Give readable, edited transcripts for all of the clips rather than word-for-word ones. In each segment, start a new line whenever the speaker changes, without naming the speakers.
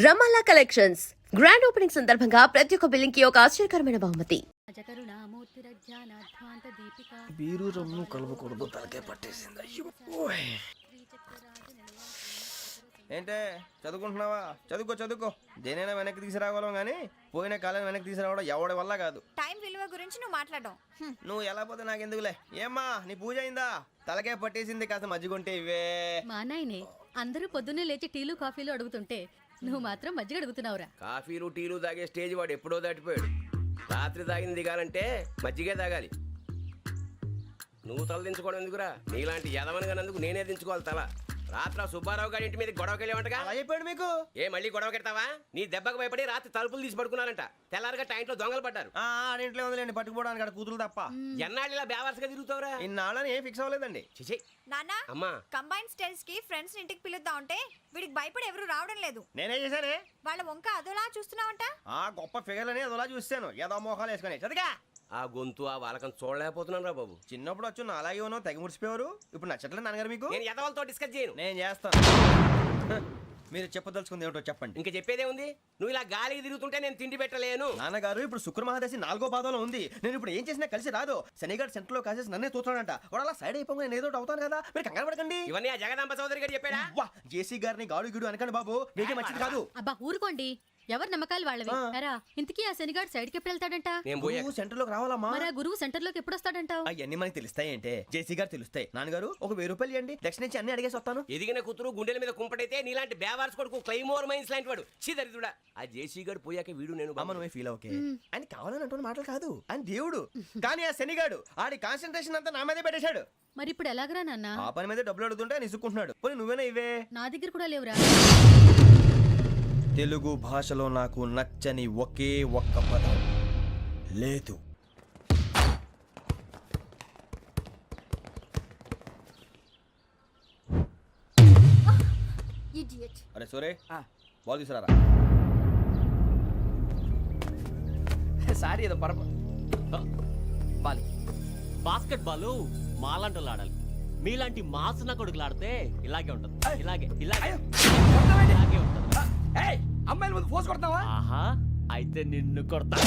రమాలా collections grand opening సందర్భంగా ప్రతి ఒక్క బిల్లింగ్ కి ఒక ఆశ్చర్యకరమైన బహుమతి.
బీరు రమ్ము కలవకూడదు, తలకే పట్టేసింది. అయ్యో ఏంటే చదువుకుంటున్నావా? చదువుకో. దేనైనా వెనక్కి తీసుకురావాలం కానీ పోయిన కాలం వెనక్కి తీసుకురావడం ఎవడి వల్ల కాదు.
టైం విలువ గురించి నువ్వు మాట్లాడడం
నువ్వు ఎలా పోతే నాకెందుకులే. ఏమ్మా నీ పూజ అయిందా? తలకే పట్టేసింది, కాస్త మజ్జిగుంటే ఇవే.
మా నాయనే అందరూ పొద్దున్నే లేచి టీలు కాఫీలు అడుగుతుంటే నువ్వు మాత్రం మజ్జిగ అడుగుతున్నావురా.
కాఫీలు టీలు తాగే స్టేజ్ వాడు ఎప్పుడో దాటిపోయాడు. రాత్రి తాగింది దిగాలంటే మజ్జిగే తాగాలి. నువ్వు తల దించుకోవడం ఎందుకురా? నీలాంటి యదవనగానందుకు నేనే దించుకోవాలి తల. రాత్రి సుబ్బారావు గారి ఇంటి మీద గొడవకి వెళ్ళేవంటగా.
అలా చెప్పాడు మీకు?
ఏ మళ్ళీ గొడవ కెడతావా? నీ దెబ్బకు భయపడి రాత్రి తలుపులు తీసి పడుకున్నారంట. తెల్లారగా టైంట్లో దొంగలు పడ్డారు.
ఆడింట్లో ఉందిలేండి, పట్టుకుపోవడానికి అక్కడ కూతురు తప్ప.
ఎన్నాళ్ళు ఇలా బేవర్స్గా తిరుగుతావురా?
ఇన్నాళ్ళని ఏం ఫిక్స్ అవ్వలేదండి.
చిచి
నాన్న
అమ్మా,
కంబైన్ స్టైల్స్ కి ఫ్రెండ్స్ ఇంటికి పిలుద్దాం అంటే వీడికి భయపడి ఎవరు రావడం లేదు.
నేనేం చేశానే?
వాళ్ళ వంక అదోలా చూస్తున్నావంట.
ఆ గొప్ప ఫిగర్లని అదోలా చూస్తాను, ఏదో మోహాలు వేసుకొని. చదిగా
ఆ గొంతు ఆ వాలకం చూడలేకపోతున్నాను రా బాబు.
చిన్నప్పుడు వచ్చి నా అలాగే ఉన్నావు, తెగ ముడిచిపోయారు. ఇప్పుడు నచ్చట్లేదు నాన్నగారు మీకు?
నేను యదవలతో డిస్కస్ చేయను.
నేను చేస్తాను. మీరు చెప్పదలుచుకుంది ఏమిటో చెప్పండి.
ఇంకా చెప్పేదే ఉంది. నువ్వు ఇలా గాలికి తిరుగుతుంటే నేను తిండి పెట్టలేను.
నాన్నగారు ఇప్పుడు శుక్ర మహాదశి 4వ పాదంలో ఉంది. నేను ఇప్పుడు ఏం చేసినా కలిసి రాదు. శనిగారు సెంటర్ లో కాసేసి నన్నే చూస్తాడంట. వాడు అలా సైడ్ అయిపోయి నేను ఏదో అవుతాను కదా, మీరు కంగారు పడకండి.
ఇవన్నీ ఆ జగదాంబ చౌదరి గారు చెప్పాడా?
వా జేసీ గారిని గాడు గిడు అనకండి బాబు, మీకే మంచిది కాదు.
అబ్బా ఊరుకోండి, ఎవరి నమ్మకాలు వాళ్ళవి. ఎరా ఇంతకీ ఆ శనిగాడు సైడ్ కి ఎప్పుడు వెళ్తాడంట?
నేను పోయా.
నువ్వు సెంటర్ లోకి రావాలమ్మా.
మరి ఆ గురువు సెంటర్ లోకి ఎప్పుడు వస్తాడంటావు?
అవన్నీ మనకి తెలుస్తాయి అంటే జేసీ గారు తెలుస్తాయి. నాన్నగారు ఒక 1000 రూపాయలు ఇవ్వండి, దక్షిణ నుంచి అన్ని అడిగేసి వస్తాను.
ఎదిగిన కూతురు గుండెల మీద కుంపటైతే నీలాంటి బేవార్స్ కొడుకు క్లైమోర్ మైన్స్ లాంటి వాడు చీదరిదుడా. ఆ జేసీ గారు పోయాక వీడు నేను
అమ్మ నువ్వే ఫీల్ ఓకే. ఆయన కావాలని అంటున్న మాటలు కాదు, ఆయన దేవుడు. కానీ ఆ శనిగాడు ఆడి కాన్సన్ట్రేషన్ అంతా నా మీదే పెట్టేశాడు.
మరి ఇప్పుడు ఎలాగరా నాన్న?
ఆ పని మీద డబ్బులు అడుగుతుంటే నిసుక్కుంటున్నాడు. పోనీ నువ్వేనా ఇవే?
నా దగ్గర కూడా లేవురా.
తెలుగు భాషలో నాకు నచ్చని ఒకే ఒక్క పదం లేదు. అరే సోరే, బాల్ తీసుకురారా.
సారీ ఏదో బాల్ బాస్కెట్ బాల్ మాలాంటి వాళ్ళు ఆడాలి. మీలాంటి మాసన కొడుకులు ఆడితే ఇలాగే ఉంటుంది. ఇలాగే ఉంటుంది.
అమ్మాయిల ముందు ఫోర్స్ కొడతావా?
ఆహా, అయితే నిన్ను కొడతా.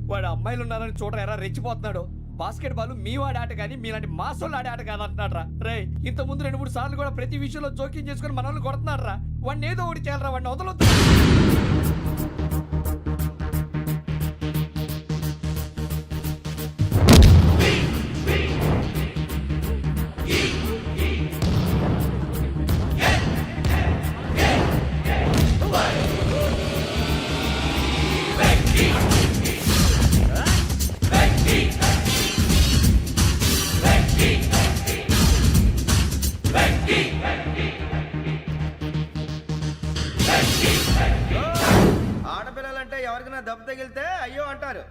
వాడు అమ్మాయిలు ఉన్నారని చూడరా ఎలా రెచ్చిపోతున్నాడు. బాస్కెట్ బాల్ మీ వాడి ఆట కానీ మీలాంటి మాసోళ్ళు ఆడే ఆట కాదు అంటున్నాడు రా. రే ఇంత ముందు 2-3 సార్లు కూడా ప్రతి విషయంలో జోక్యం చేసుకుని మన వాళ్ళు కొడుతున్నాడు రా. వాడిని ఏదో ఒకటి చేయాలరా, వాడిని వదలొద్దు.
ఆడపిల్లలంటే ఎవరికైనా దెబ్బ తగిలితే అయ్యో అంటారు,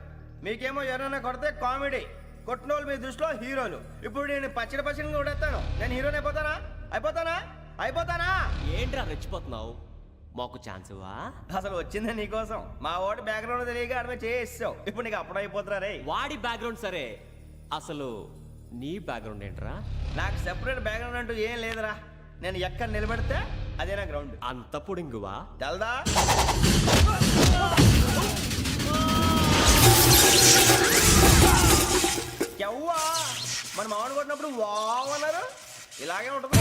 మీకేమో ఎవరైనా కొడితే కామెడీ. కొట్టిన వాళ్ళు మీ దృష్టిలో హీరోలు. ఇప్పుడు నేను పచ్చడి కొడేస్తాను, నేను హీరోని అయిపోతానా?
ఏంట్రా రెచ్చిపోతున్నావు? మాకు ఛాన్స్ ఇవ్వా?
అసలు వచ్చింది నీకోసం. మా ఓటు బ్యాక్గ్రౌండ్ తెలియక ఆడమే చేసావు. ఇప్పుడు నీకు అప్పుడు అయిపోతున్నా రే.
వాడి బ్యాక్గ్రౌండ్ సరే, అసలు నీ బ్యాక్గ్రౌండ్ ఏంట్రా?
నాకు సెపరేట్ బ్యాక్గ్రౌండ్ అంటూ ఏం లేదురా. నేను ఎక్కడ నిలబెడితే అదే నా గ్రౌండ్.
అంత పొడింగువా?
తెల్దా? ఎవ్వా మన మామిడి కొట్టినప్పుడు వావ్ అన్నారు, ఇలాగే ఉంటుంది.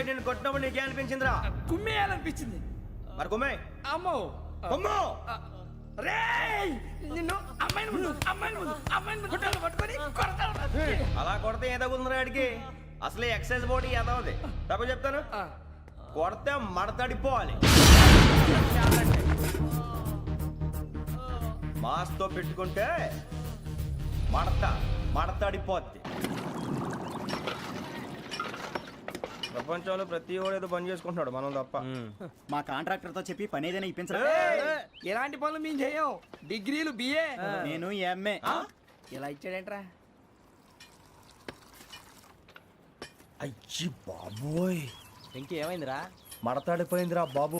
నేను కొట్టినప్పుడు నీకే అనిపించిందిరా?
కుమ్మేయాలనిపించింది.
మరి కుమ్మే.
అమ్మో
కుమ్ము.
రేయ్ నిన్ను అమ్మాయిని ముందు గుడ్డలు పట్టుకొని కొడతాను.
అలా కొడితే ఏం తగ్గుతుందిరా ఆడికి? అసలే ఎక్సైజ్ బాడీ ఏదవుది. తప్ప చెప్తాను, కొడితే మడతడిపోవాలి. మాస్తో పెట్టుకుంటే మడతడిపోద్ది. ప్రపంచంలో ప్రతి వాడు ఏదో పని చేసుకుంటున్నాడు, మనం తప్ప.
మా కాంట్రాక్టర్ తో చెప్పి పని ఏదైనా ఇప్పించరా?
ఎలాంటి పనులు మేము చేయం. డిగ్రీలు బిఏ,
నేను ఎంఏ.
ఇలా ఇచ్చాడేంట్రా?
అయ్యి బాబోయ్,
ఇంకేమైందిరా?
మడతడిపోయిందిరా బాబు.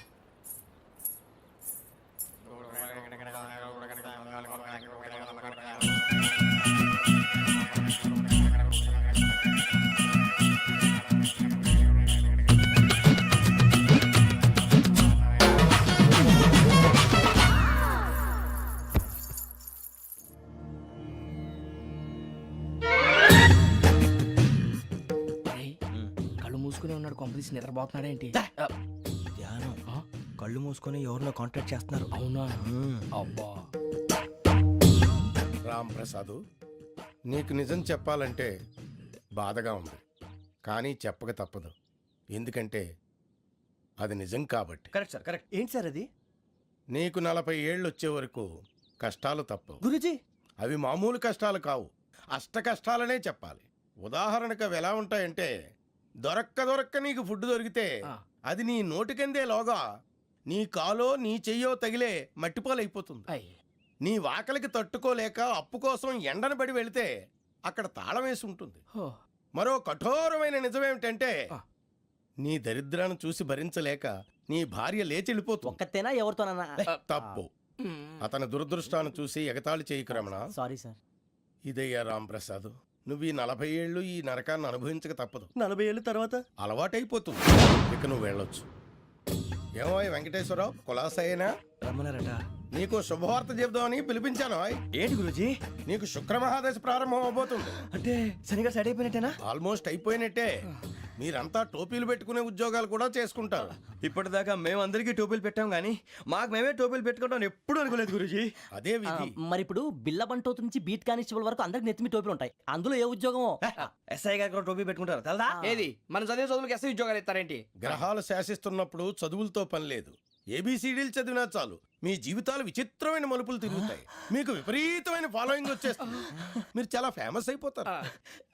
కళ్ళు మూసుకునే ఉన్నాడు, కొంపదీసి నిద్రపోతున్నాడేంటి?
ధ్యానం. కళ్ళు మూసుకొని ఎవరినో కాంటాక్ట్ చేస్తున్నారు.
అవునా? అబ్బా.
రామ్ ప్రసాద్, నీకు నిజం చెప్పాలంటే బాధగా ఉంది, కానీ చెప్పక తప్పదు. ఎందుకంటే అది నిజం కాబట్టి.
Correct sir, correct.
ఏంటి సార్ అది?
నీకు 40 ఏళ్ళు వచ్చే వరకు కష్టాలు తప్పవు.
గురుజీ,
అవి మామూలు కష్టాలు కావు, అష్ట కష్టాలనే చెప్పాలి. ఉదాహరణకు అవి ఎలా ఉంటాయంటే, దొరక్క నీకు ఫుడ్ దొరికితే అది నీ నోటికందే లోగా నీ కాలో నీ చెయ్యో తగిలే మట్టిపాలైపోతుంది. నీ వాకలికి తట్టుకోలేక అప్పు కోసం ఎండను పడి వెళితే అక్కడ తాళం వేసి ఉంటుంది. మరో కఠోరమైన నిజమేమిటంటే, నీ దరిద్రాన్ని చూసి భరించలేక నీ భార్య లేచి వెళ్ళిపోతుంది.
ఒక్కతేనా ఎవరితోనన్నా?
తప్పు. అతని దురదృష్టాన్ని చూసి ఎగతాళి చేయకు రమణ.
Sorry sir.
ఇదయ్యా రాంప్రసాద్, నువ్వు ఈ 40 ఏళ్ళు ఈ నరకాన్ని అనుభవించక తప్పదు.
40 ఏళ్ళ తర్వాత
అలవాటైపోతుంది. ఇక నువ్వు వెళ్ళొచ్చు. ఏమో వెంకటేశ్వరరావు, కులాసైనా
రమ్మన్నారట.
నీకు శుభవార్త చెబుదామని పిలిపించాను.
ఏంటి గురూజీ?
నీకు శుక్రమహాదశ ప్రారంభం అవబోతుంది.
అంటే సరిగా సెట్ అయిపోయినట్టేనా?
ఆల్మోస్ట్ అయిపోయినట్టే. మీరంతా టోపీలు పెట్టుకునే ఉద్యోగాలు కూడా చేసుకుంటారు.
ఇప్పటిదాకా మేమందరికీ టోపీలు పెట్టాం కానీ మాకు మేమే టోపీలు పెట్టుకుంటాం ఎప్పుడు అనుకోలేదు గురూజీ.
అదే విధి.
మరి ఇప్పుడు బిల్ల బంటోతు నుంచి బీట్ కానిస్టేబుల్ వరకు అందరికి నెత్తిమి టోపీలు ఉంటాయి. అందులో ఏ ఉద్యోగమో?
ఎస్ఐ గారు కూడా టోపీ పెట్టుకుంటారు తెలదా?
ఏది మన చదివే చదువులకు ఎస్ఐ ఉద్యోగాలు ఇస్తారేంటి?
గ్రహాలు శాసిస్తున్నప్పుడు చదువులతో పని లేదు. ఏబిసిడీలు చదివినా చాలు మీ జీవితాలు విచిత్రమైన మలుపులు తిరుగుతాయి. మీకు విపరీతమైన ఫాలోయింగ్ వచ్చేస్తుంది. మీరు చాలా ఫేమస్ అయిపోతారు.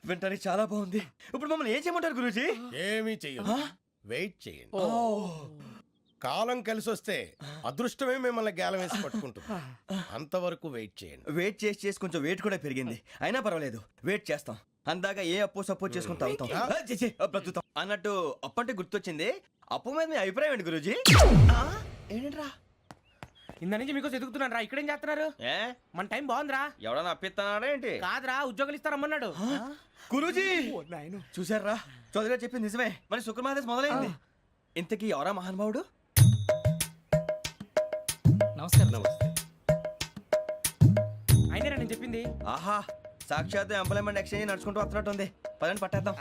వింటానికి చాలా బాగుంది. ఇప్పుడు మమ్మల్ని ఏం చేయమంటారు గురూజీ?
ఏమీ చెయ్యదు, వెయిట్ చేయండి. కాలం కలిసి వస్తే అదృష్టమే మిమ్మల్ని గేలం వేసి పట్టుకుంటుంది. అంతవరకు వెయిట్ చేయండి.
వెయిట్ చేసి కొంచెం వెయిట్ కూడా పెరిగింది. అయినా పర్వాలేదు, వెయిట్ చేస్తాం. అందాక ఏ అప్పు సపోర్ట్ చేసుకుని తాగుతాం, బ్రతుకుతాం అన్నట్టు. అప్పు అంటే గుర్తొచ్చింది, అప్పు మీద మీ అభిప్రాయం ఏంటి గురూజీ? ఏంటరా
ఇంత నుంచి మీకు ఎదుగుతున్నాను రా. ఇక్కడేం చేస్తున్నారు?
ఏ
మన టైం బాగుందిరా.
ఎవడన్నా అప్పిస్తున్నాడా ఏంటి?
కాదురా, ఉద్యోగాలు ఇస్తారమ్మన్నాడు.
గురూజీ చూసారా, చౌదరిగా చెప్పింది నిజమే. మరి శుక్రమాదేశ్ మొదలైంది. ఇంతకీ ఎవరా మహానుభావుడు?
నమస్కారం. అయినరా నేను చెప్పింది?
ఆహా, సాక్షాత్ ఎంప్లాయ్మెంట్ ఎక్స్చేంజ్ నడుచుకుంటూ వస్తున్నట్టు ఉంది. పదండి పట్టేద్దాం.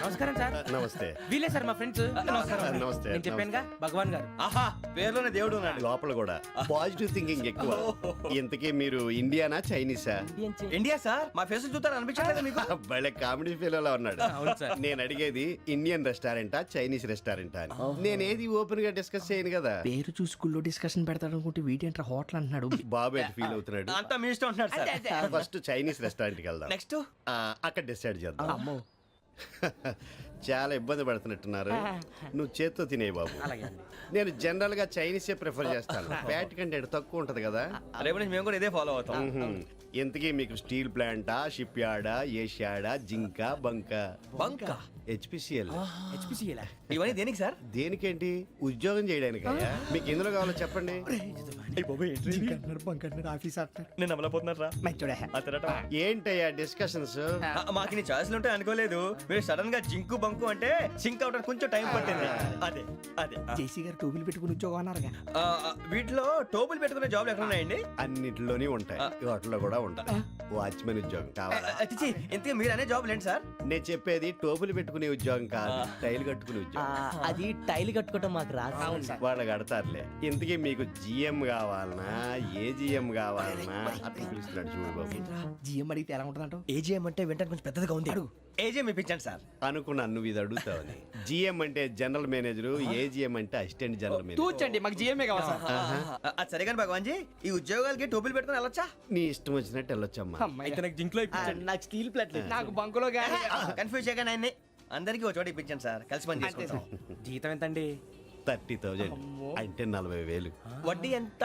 నమస్కారం సార్.
నమస్తే.
వీలే సార్ మా ఫ్రెండ్స్.
నమస్కారం.
నమస్తే.
నేను చెప్పానుగా భగవాన్ గారు.
ఆహా, పేర్లోనే దేవుడు ఉన్నాడు.
లోపల కూడా పాజిటివ్ థింకింగ్ ఎక్కువ. ఇంతకీ మీరు ఇండియానా చైనీసా?
India sir. మా ఫేస్ చూస్తారు అనిపించలేదు మీకు?
భలే కామెడీ ఫీల్ అలా ఉన్నాడు.
అవును సార్.
నేను అడిగేది ఇండియన్ రెస్టారెంటా చైనీస్ రెస్టారెంటా అని. నేనేది ఓపెన్ గా డిస్కస్ చేయను కదా.
పేరు చూసి స్కూల్లో డిస్కషన్ పెడతాడు అనుకుంటే వీటేంట్రా హోటల్ అంటున్నాడు.
బాబు ఎట్ ఫీల్ అవుతున్నాడు.
అంతా మీ ఇష్టం ఉంటున్నాడు సార్.
ఫస్ట్ చైనీస్ రెస్టారెంట్ కి వెళ్దాం.
నెక్స్ట్
అక్కడ డిసైడ్ చేద్దాం.
అమ్మో.
చాలా ఇబ్బంది పడుతున్నట్టున్నారు. నువ్వు చేత్తో తినే బాబు. నేను జనరల్ గా చైనీసే ప్రిఫర్ చేస్తాను. ఫ్యాట్ కంటెంట్ తక్కువ ఉంటది కదా.
రేపు నుంచి మేము కూడా ఇదే ఫాలో అవుతాం.
ఎంతకీ మీకు స్టీల్ ప్లాంటా, షిప్ యార్డా, ఏషియాడా, జింక, బంక?
బంక,
హెచ్పిసిఎల్.
ఇవన్నీ దేనికి సార్?
దేనికేంటి? ఉద్యోగం చేయడానికి. మీకు ఎందులో కావాలో చెప్పండి.
ఆఫీస్
నేను అమలపోతున్నారా
ఏంటయ్యా డిస్కషన్స్?
మాకు నీ ఛాయిస్లు ఉంటాయి అనుకోలేదు. మీరు సడన్ గా జింకు బంకు అంటే సింక్ అవడానికి కొంచెం టైం పట్టింది. అదే అదే
జేసీ గారు టోపీలు పెట్టుకుని ఉద్యోగం అన్నారుగా.
వీటిలో టోపులు పెట్టుకునే జాబ్లు ఎక్కడ ఉన్నాయండి?
అన్నిటిలోనే ఉంటాయి, వాటిలో కూడా ఉంటాయి. వాచ్మెన్ ఉద్యోగం కావాలా?
అతిచి ఇంతకీ మీరు అనే జాబ్ లేండి సార్?
నేను చెప్పేది టోపులు పెట్టుకునే ఉద్యోగం కాదు, టైల్ కట్టుకునే ఉద్యోగం.
అది టైల్ కట్టుకోవటం మాకు రాదు.
వాళ్ళు కడతారులే. ఇంతకీ మీకు జిఎం కావాలనా, ఏ జిఎం కావాలనా? అట్లా పిలుస్తున్నాడు చూడు బాబు.
జిఎం అడిగితే ఎలా ఉంటుందంట?
ఏజీఎం అంటే వెంటనే కొంచెం పెద్దదిగా ఉంది. ఏజీఎం ఇప్పించండి సార్.
అనుకున్నాను నువ్వు ఇది అడుగుతావని. జిఎం అంటే జనరల్ మేనేజర్, ఏజిఎం అంటే అసిస్టెంట్ జనరల్ మేనేజర్.
తూచండి, మాకు జిఎంఏ కావాలి సార్.
అది సరే కానీ భగవాన్ జీ, ఈ ఉద్యోగాలకి టోపులు పెట్టుకుని వెళ్ళొచ్చా?
నీ ఇష్టం వచ్చినట్టు వెళ్ళొచ్చమ్మా.
నాకు స్టీల్ ప్లేట్
నాకు బంకులో గానీ
కన్ఫ్యూజ్ చేయగానే ఆయన్ని అందరికీ ఒక చోట ఇప్పించండి సార్, కలిసి పని చేసుకుంటాం.
జీతం ఎంతండి?
30,000 అంటే 40,000.
వడ్డీ ఎంత?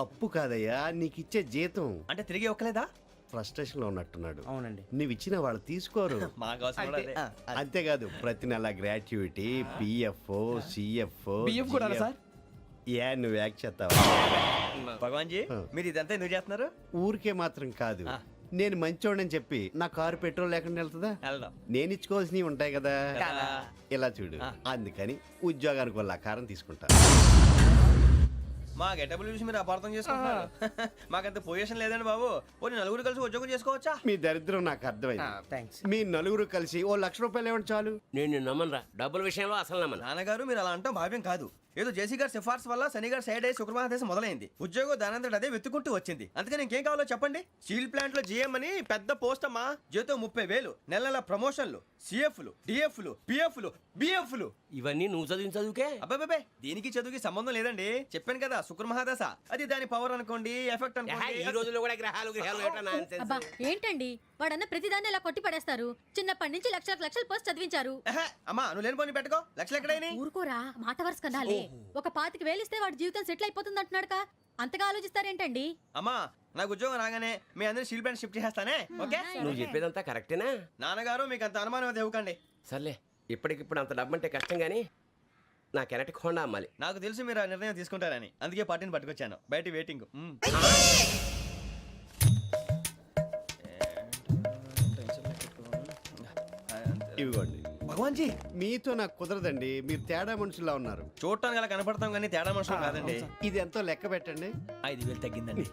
అప్పు కాదయ్యా, నీకు ఇచ్చే జీతం.
అంటే తిరిగి ఒక్కలేదా?
ఫ్రస్ట్రేషన్ లో ఉన్నట్టున్నాడు.
అవునండి.
నువ్వు ఇచ్చిన వాళ్ళు తీసుకోరు.
మాకు అవసరం కూడా అదే.
అంతేకాదు ప్రతి నెల గ్రాట్యుటీ, పిఎఫ్, సిఎఫ్.
బియ్యం కూడా సార్?
ఏ నువ్వు యాక్ట్ చేస్తావా?
భగవాన్ జీ, మీరు ఇదంతా ఎందుకు చేస్తున్నారు?
ఊరికే మాత్రం కాదు, నేను మంచోడని చెప్పి నా కారు పెట్రోల్ లేకుండా వెళ్తుందా?
వెళ్దాం.
నేను ఇచ్చుకోవాల్సినవి ఉంటాయి కదా. ఇలా చూడు, అందుకని ఉద్యోగానికి వాళ్ళ ఆకారం తీసుకుంటా.
మా గెటబుల్ చూసి మీరు అపార్థం చేసుకుంటున్నారు. మాకంత పొజిషన్ లేదండి బాబు. పోనీ నలుగురు కలిసి ఉద్యోగం చేసుకోవచ్చా?
మీ దరిద్రం నాకు అర్థమైంది.
థ్యాంక్స్.
మీ నలుగురు కలిసి ఓ ₹1,00,000 ఇవ్వండి చాలు.
నేను నమ్మనరా, డబ్బుల విషయంలో అసలు నమ్మను.
నాన్నగారు మీరు అలా అంటాం భావ్యం కాదు. ఏదో జేసీ గారి సిఫార్సు వల్ల శని గారు సైడ్ అయ్యి శుక్రవారం మొదలైంది. ఉద్యోగం దానంతటి అదే వెతుకుంటూ వచ్చింది. అందుకని ఇంకేం కావాలో చెప్పండి. స్టీల్ ప్లాంట్ లో జీఎం అని పెద్ద పోస్ట్ అమ్మా. జీతం 30,000, నెల నెల ప్రమోషన్లు, సిఎఫ్లు, డిఎఫ్లు, పిఎఫ్లు, బిఎఫ్లు.
ఇవన్నీ నువ్వు చదివిన చదువుకే.
అబ్బాబే, దీనికి చదువుకి సంబంధం లేదండి. చెప్పాను కదా, శుక్ర మహాదశ. అది దాని పవర్ అనుకోండి, ఎఫెక్ట్
ఈ
అనుకోండి.
రోజుల్లో కూడా గ్రహాలు ఏటా nonsense?
అబ్బా ఏంటండి వాడన్న ప్రతిదాన్ని ఇలా కొట్టి పడేస్తారు. చిన్నప్పటి నుంచి లక్షలు పోస్ట్ చదివించారు.
అమ్మా నువ్వు లేని పోనీ పెట్టుకో. లక్షలు ఎక్కడైనా
ఊరుకోరా, మాట వరుస కదాలే. ఒక 25,000 ఇస్తే వాడి జీవితం సెటిల్ అయిపోతుంది అంటున్నాడుగా. అంతగా ఆలోచిస్తారేంటండి?
అమ్మా నాకు ఉద్యోగం రాగానే మీ అందరినీ స్టీల్ ప్లాంట్ షిఫ్ట్ చేస్తానే. ఓకే?
నువ్వు చెప్పేదంతా కరెక్టేనా?
నాన్నగారు మీకు అంత అనుమానం అది ఇవ్వకండి.
సర్లే, ఇప్పటికిప్పుడు అంత డబ్బు అంటే కష్టం కానీ నా కెనటిక్ హోండా అమ్మాలి.
నాకు తెలుసు మీరు ఆ నిర్ణయం తీసుకుంటారని, అందుకే పార్టీని పట్టుకొచ్చాను. బయట వెయిటింగ్.
ఇవ్వండి.
భగవాన్ జీ,
మీతో నాకు కుదరదండి, మీరు తేడా మనుషుల్లా ఉన్నారు.
చూడటానికి అలా కనపడతాం కానీ తేడా మనుషులు కాదండి.
ఇది ఎంతో లెక్క పెట్టండి.
5,000 తగ్గిందండి.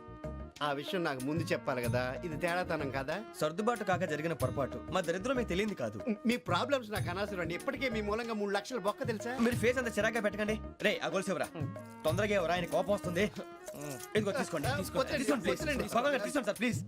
ఆ విషయం నాకు ముందు చెప్పాలి కదా, ఇది తేడాతనం కదా.
సర్దుబాటు కాక జరిగిన పొరపాటు. మా దరిద్రం మీకు తెలియంది కాదు.
మీ ప్రాబ్లమ్స్ నాకు అనవసరం అండి. ఇప్పటికే మీ మూలంగా 3 లక్షల బొక్క తెలుసా.
మీరు ఫేస్ అంత చిరాగ్గా పెట్టకండి. రే ఆ గొలుసు ఎవరా? తొందరగా ఎవరా, ఆయన కోపం వస్తుంది. ఇదిగో తీసుకోండి. తీసుకోండి ప్లీజ్. భగవాన్ గారు తీసుకోండి సార్ ప్లీజ్.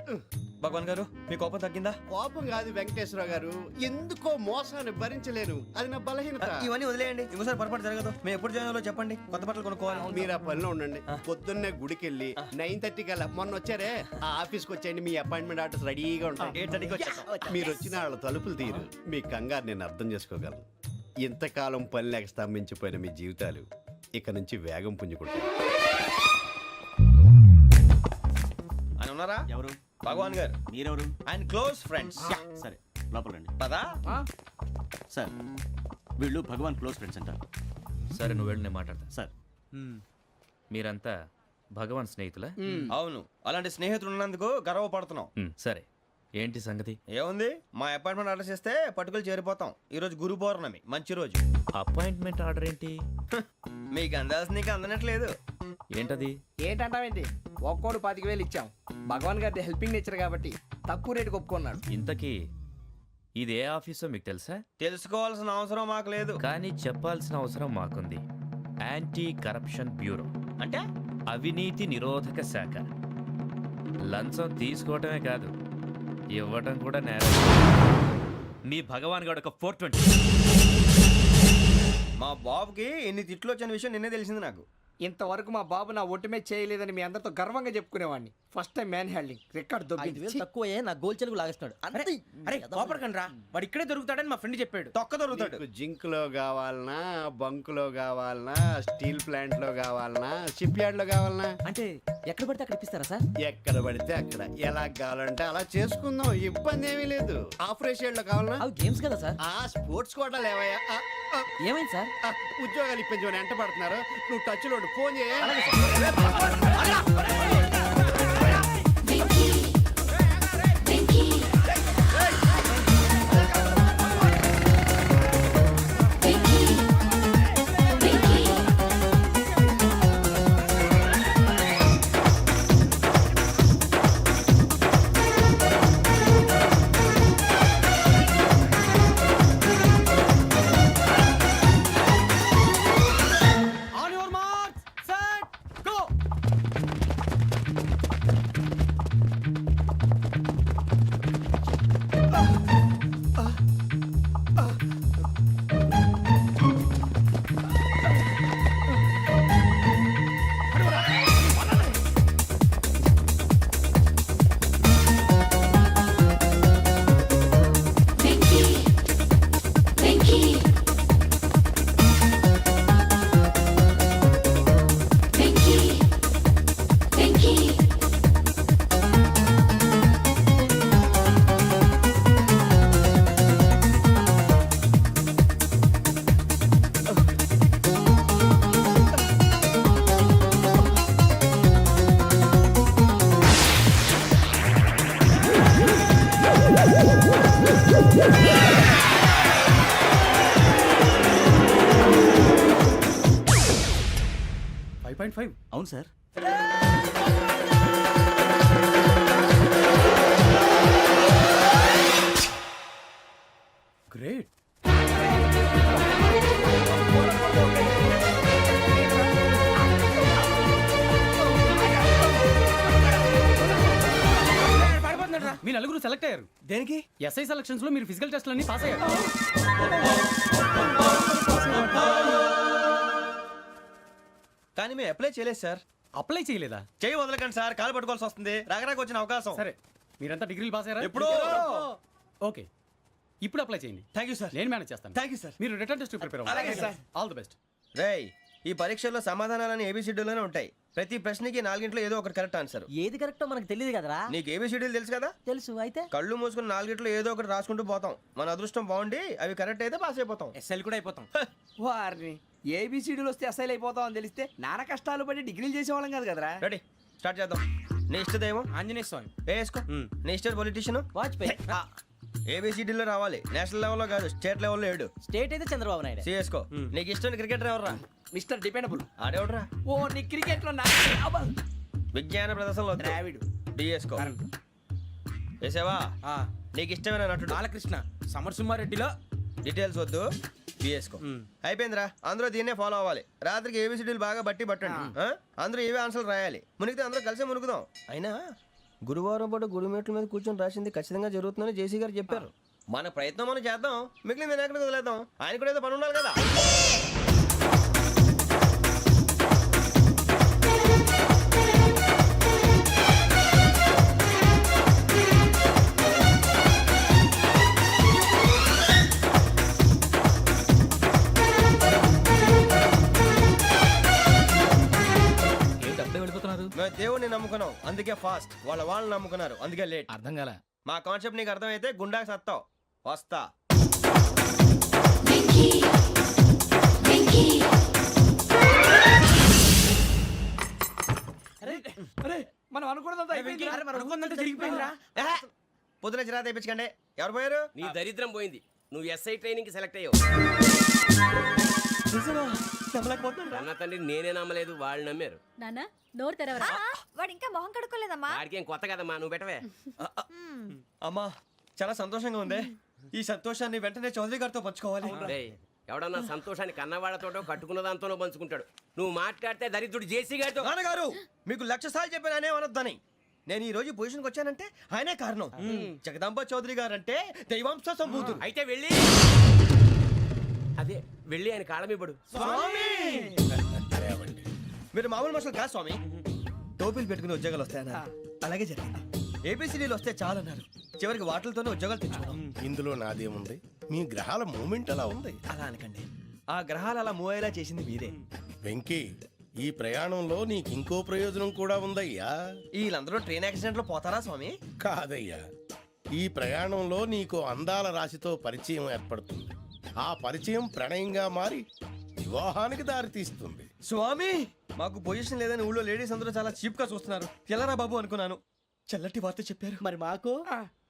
భగవాన్ గారు మీ కోపం తగ్గిందా?
కోపం కాదు వెంకటేశ్వర గారు, ఎందుకో మోసాన్ని భరించలేను, అది నా బలహీనత.
ఇవన్నీ వదిలేయండి, ఇంకోసారి పొరపాటు జరగదు. మేము ఎప్పుడు జాయిన్ చెప్పండి, కొత్త బట్టలు కొనుక్కోవాలి.
మీరు ఆ పనిలో ఉండండి. పొద్దున్నే గుడికి వెళ్ళి 9:30 కల్లా, మొన్న వచ్చారే ఆ ఆఫీస్కి వచ్చేయండి. మీ అపాయింట్మెంట్ ఆర్డర్స్ రెడీగా ఉంటాయి.
8:30కి వచ్చేస్తాం.
మీరు వచ్చిన వాళ్ళ తలుపులు తీరు. మీ కంగారు నేను అర్థం చేసుకోగలను. ఇంతకాలం పని లేక స్తంభించిపోయిన మీ జీవితాలు ఇక నుంచి వేగం పుంజుకుంటాయి.
ఆయన ఉన్నారా?
ఎవరు?
భగవాన్ గారు.
మీరెవరు?
ఆయన క్లోజ్ ఫ్రెండ్స్.
సరే లోపల రండి.
పదా
సార్ వీళ్ళు భగవాన్ క్లోజ్ ఫ్రెండ్స్ అంటారు.
సరే నువ్వు వెళ్ళి నేను మాట్లాడతా.
సార్
మీరంతా భగవాన్ స్నేహితులా?
అవును, అలాంటి స్నేహితులు ఉన్నందుకు గర్వపడుతున్నాం.
సరే ఏంటి సంగతి?
ఏముంది, మా అపాయింట్మెంట్ ఆర్డర్ చేస్తే పట్టుకులు చేరిపోతాం. ఈ రోజు గురు పౌర్ణమి, మంచి రోజు.
అపాయింట్మెంట్ ఆర్డర్ ఏంటి?
మీకు అందాల్సిన నీకు అందనట్లేదు.
ఏంటది?
ఏంటంటావేంటి? ఒక్కోడు 25,000 ఇచ్చాం. భగవాన్ గారి హెల్పింగ్ నేచర్ కాబట్టి తక్కువ రేటుకి ఒప్పుకున్నాడు.
ఇంతకీ ఇది ఏ ఆఫీసో మీకు తెలుసా?
తెలుసుకోవాల్సిన అవసరం మాకు లేదు,
కానీ చెప్పాల్సిన అవసరం మాకుంది. యాంటీ కరప్షన్ బ్యూరో
అంటే
అవినీతి నిరోధక శాఖ. లంచం తీసుకోవటమే కాదు, ఇవ్వటం కూడా నేరం. మీ భగవాన్ గారు ఒక 420.
మా బాబుకి ఎన్ని తిట్లు వచ్చిన విషయం నిన్నే తెలిసింది నాకు.
ఇంతవరకు మా బాబు నా ఒట్టుమే చేయలేదని మీ అందరితో గర్వంగా చెప్పుకునేవాడిని. First time man handing record
5,000 తక్కువే, నా గోల్ చెలుగు లాగేస్తున్నాడు.
అరే కోపడకండి రా, వాడు ఇక్కడే దొరుకుతాడని మా ఫ్రెండ్ చెప్పాడు.
తొక్క దొరుకుతాడు.
మీకు జింక్ లో కావాలనా, బంక్ లో కావాలనా, స్టీల్ ప్లాంట్ లో కావాలనా, షిప్ యార్డ్ లో కావాలనా?
అంటే ఎక్కడ పడితే అక్కడ ఇప్పిస్తారా సార్?
ఎక్కడ పడితే అక్కడ, ఎలా కావాలంటే అలా చేసుకుందాం, ఇబ్బంది ఏమీ లేదు. ఆపరేషన్ లో కావాలనా?
అవి గేమ్స్ కదా సార్.
ఆ స్పోర్ట్స్ కోటా లేవయ్యా.
ఏమైంది సార్?
ఉద్యోగాలు ఇప్పించమని ఎంట పడుతున్నారు. నువ్వు టచ్ లో ఫోన్ చేయ.
అవును సార్.
గ్రేట్.
మీ నలుగురు సెలెక్ట్ అయ్యారు.
దేనికి?
ఎస్ఐ సెలక్షన్స్ లో మీరు ఫిజికల్ టెస్ట్ అన్ని పాస్ అయ్యారు.
కానీ మేము అప్లై చేయలేదు సార్.
అప్లై చేయలేదా?
చేయి వదలకండి సార్, కాలు పట్టుకోవాల్సి వస్తుంది. రాగరాకు వచ్చిన అవకాశం.
సరే, మీరంతా డిగ్రీలు పాస్ అయ్యారా?
ఎప్పుడో.
ఓకే, ఇప్పుడు అప్లై చేయండి.
Thank you sir.
నేను మేనేజ్ చేస్తాను.
Thank you sir.
మీరు రిటర్న్ టెస్ట్ ప్రిపేర్
అలాగే
అవ్వండి.
సార్.
All the best.
రేయ్, ఈ పరీక్షల్లో సమాధానాలని ఏబిసిడ్యూల్లోనే ఉంటాయి. ప్రతి ప్రశ్నకి 4 ఏదో ఒకటి కరెక్ట్ ఆన్సర్.
ఏది కరెక్టో మనకు తెలియదు కదరా.
నీకు ఏబిసిడ్యూల్ తెలుసు కదా?
తెలుసు. అయితే
కళ్ళు మూసుకుని 4 ఏదో ఒకటి రాసుకుంటూ పోతాం. మన అదృష్టం బాగుండి అవి కరెక్ట్ అయితే పాస్ అయిపోతాం.
ఎస్ఎల్ కూడా అయిపోతాం. వారిని ఏబిసిడీలు వస్తే ఎస్ఐలు అయిపోతాం అని తెలిస్తే నాన్న కష్టాలు పడి డిగ్రీలు చేసేవాళ్ళం కాదు కదరా.
రెడీ, స్టార్ట్ చేద్దాం. నీ ఇష్టదేమో
ఆంజనేయ స్వామి.
వేసుకో. నీ ఇష్ట పొలిటీషియన్
వాజ్పేయి.
ఏబిసిడీలో రావాలి. నేషనల్ లెవెల్లో కాదు, స్టేట్ లెవెల్లో 7.
స్టేట్ అయితే చంద్రబాబు నాయుడు.
సిఎస్కో. నీకు ఇష్టం క్రికెటర్ ఎవర్రా?
Mister dependable.
ఆడేవడరా?
ఓ నీ క్రికెట్ లో
విజ్ఞాన ప్రదర్శనలో
ద్రావిడు.
డిఎస్కో. వేసావా? నీకు ఇష్టమైన నటుడు?
బాలకృష్ణ. సమర్సింహారెడ్డిలో
డీటెయిల్స్ వద్దు, బిఎస్కో. అయిపోయిందిరా. అందరూ దీన్నే ఫాలో అవ్వాలి. రాత్రికి ఏబిసిడీలు బాగా బట్టి పట్టండి. అందరూ ఏవే ఆన్సర్లు రాయాలి. మునిగితే అందరూ కలిసి మునుగుదాం. అయినా గురువారం పాటు గురుమేట్ల మీద కూర్చొని రాసింది ఖచ్చితంగా జరుగుతుందని జేసీ గారు చెప్పారు. మన ప్రయత్నం మనం చేద్దాం, మిగిలింది వినాయకుడికి వదిలేద్దాం. ఆయన కూడా ఏదో పని ఉండాలి కదా. మేము దేవుడిని నమ్ముకున్నాం, అందుకే ఫాస్ట్. వాళ్ళని నమ్ముకున్నారు, అందుకే లేట్.
అర్థం కాల.
మా కాన్సెప్ట్ నీకు అర్థమైతే గుండాకి సత్తావు. వస్తా.
అరే మనం అనుకున్నదంతా అయిపోయింది. జరిగిపోయిందిరా.
పొద్దున చిరా తెప్పించకండి. ఎవరు పోయారు?
నీ దరిద్రం పోయింది. నువ్వు ఎస్ఐ ట్రైనింగ్ కి సెలెక్ట్ అయ్యావు. అన్న తండ్రి నేనే నమ్మలేదు, వాళ్ళు నమ్మారు.
నాన్న నోరు తెరవరా.
వాడు ఇంకా మొహం కడుక్కోలేదమ్మా.
వాడికి ఏం కొత్త కదమ్మా, నువ్వు పెట్టవే.
అమ్మా, చాలా సంతోషంగా ఉంది. ఈ సంతోషాన్ని వెంటనే చౌదరి గారితో పంచుకోవాలి.
డేయ్, ఎవడన్నా సంతోషాన్ని కన్నవాళ్లతోటో కట్టుకున్న దాంతోనో పంచుకుంటాడు. నువ్వు మాట్లాడితే దరిద్రుడు జేసీ గారితో.
నాన్నగారు, మీకు 1,00,000 సార్లు చెప్పాను అనే అనొద్దని. నేను ఈ రోజు పొజిషన్కి వచ్చానంటే ఆయనే కారణం. జగదాంబ చౌదరి గారు అంటే దైవాంశ సంభూతుడు.
అయితే వెళ్ళి అదే వెళ్ళి ఆయన కాళమివ్వడు.
స్వామి, మీరు మామూలు మనుషులు కాదు స్వామి. టోపీలు పెట్టుకుని ఉద్యోగాలు వస్తాయన్నారు, అలాగే జరిగింది. ఏబిసిడీలు వస్తే చాలన్నారు, చివరికి వాటిలతోనే ఉద్యోగాలు తెచ్చుకున్నాం.
ఇందులో నాదేముంది? మీ గ్రహాల మూమెంట్ అలా ఉంది.
అలా అనకండి, ఆ గ్రహాలు అలా మూవ్ అయ్యేలా చేసింది మీరే.
వెంకీ, ఈ ప్రయాణంలో నీకు ఇంకో ప్రయోజనం కూడా ఉందయ్యా.
వీళ్ళందరూ ట్రైన్ యాక్సిడెంట్ లో పోతారా స్వామి?
కాదయ్యా, ఈ ప్రయాణంలో నీకు అందాల రాశితో పరిచయం ఏర్పడుతుంది. ఆ పరిచయం ప్రణయంగా మారి వివాహానికి దారితీస్తుంది.
స్వామి, మాకు పొజిషన్ లేదని ఊళ్ళో లేడీస్ అందరూ చాలా చీప్ గా చూస్తున్నారు. ఎలారా బాబు అనుకున్నాను. చల్లటి వార్త చెప్పారు.
మరి మాకు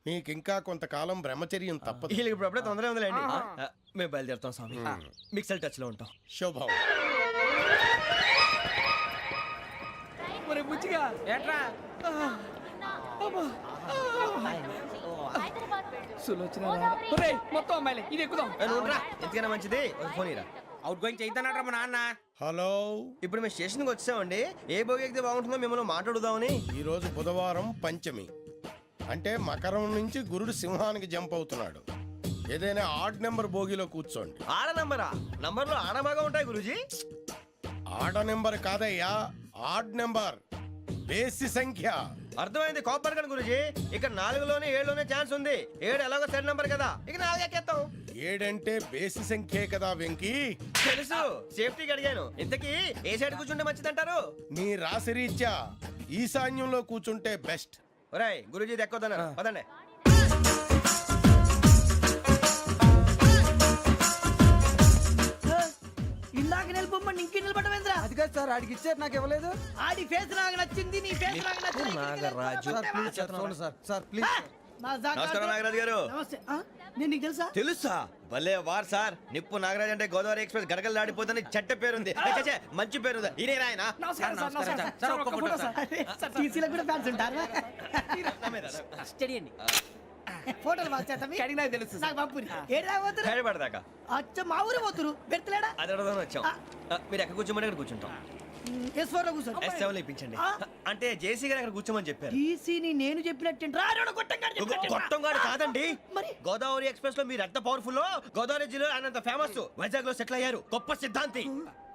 నీకింకా కొంతకాలం బ్రహ్మచర్యం తప్పదు.
వీళ్ళకి ఇప్పుడు అప్పుడే తొందరగా ఉందిలేండి. మేము బయలుదేరుతాం స్వామి. మిక్సెల్ టచ్ లో ఉంటాం.
శుభం.
బుచ్చిగా ఏట్రా మొత్తం అమ్మాయిలే. ఇది ఎక్కుదాం.
ఎందుకైనా మంచిది ఒక ఫోన్ ఇరా.
అవుట్ గోయింగ్ చేద్దానట్రా మా నాన్న.
హలో,
ఇప్పుడు మేము స్టేషన్కి వచ్చామండి. ఏ బోగి ఎక్కితే బాగుంటుందో మిమ్మల్ని మాట్లాడుదామని.
ఈరోజు బుధవారం పంచమి, అంటే మకరం నుంచి గురుడు సింహానికి జంప్ అవుతున్నాడు. ఏదైనా ఆడ్ నెంబర్ బోగిలో కూర్చోండి.
ఆడ నంబరా? నంబర్లో ఆడ బాగా ఉంటాయి గురూజీ.
ఆడ నెంబర్ కాదయ్యా, ఆడ్ నెంబర్, బేసి సంఖ్య.
అర్థమైంది. కాపర్ కానీ గురూజీ, ఇక్కడ 4లోనే 7లోనే ఛాన్స్ ఉంది. 7 ఎలాగో సెడ్ నంబర్ కదా, ఇక 4 ఎక్కేస్తాం.
7 అంటే బేసి సంఖ్యే కదా వెంకీ.
తెలుసు, సేఫ్టీకి అడిగాను. ఇంతకీ ఏ సైడ్ కూర్చుంటే మంచిదంటారు?
నీ రాశి రీత్యా ఈశాన్యంలో కూర్చుంటే బెస్ట్.
ఒరాయ్, గురూజీ దెక్కొద్దన్నారు, పదండి.
ఇందాక నిలబొమ్మని ఇంకే నిలబడమేంద్రా?
అది కాదు సార్, ఆడికి ఇచ్చారు, నాకు ఇవ్వలేదు.
ఆడి ఫేస్ నాకు నచ్చింది, నీ ఫేస్ నాకు నచ్చింది.
నాగరాజు,
సార్ ప్లీజ్
నమస్కారం నాగరాజు గారు.
నమస్తే నేను నీకు తెలుసా
తెలుసా? భలే వార్ సార్. నిప్పు నాగరాజ్ అంటే గోదావరి ఎక్స్ప్రెస్ గడగలు దాడిపోతుంది చెట్ట పేరుంది. ఛే, మంచి పేరు. ఇదే ఆయన
టీసీలో కూడా ఫ్యాన్స్ ఉంటారా స్టడీ అండి ఫోటోలు
కడిగి నాకు తెలుసు
నాకు పంపుని ఏడు రాబోతురు
హైదరాబాద్
అచ్చ మా ఊరు పోతురు పెడతలేడా
అది అడగదామని వచ్చాం. మీరు ఎక్కడ కూర్చోమని అక్కడ కూర్చుంటాం.
S4 లో కూర్చో
S7 ఇప్పించండి. అంటే జేసీ గారు అక్కడ కూర్చోమని చెప్పారు.
టీసీని నేను చెప్పినట్టు
గొట్టంగాడు కాదండి.
మరి
గోదావరి ఎక్స్ప్రెస్ లో మీరు ఎంత పవర్ఫుల్, గోదావరి జిల్లా ఆయన ఫేమస్, వైజాగ్ లో సెటిల్ అయ్యారు, గొప్ప సిద్ధాంతి.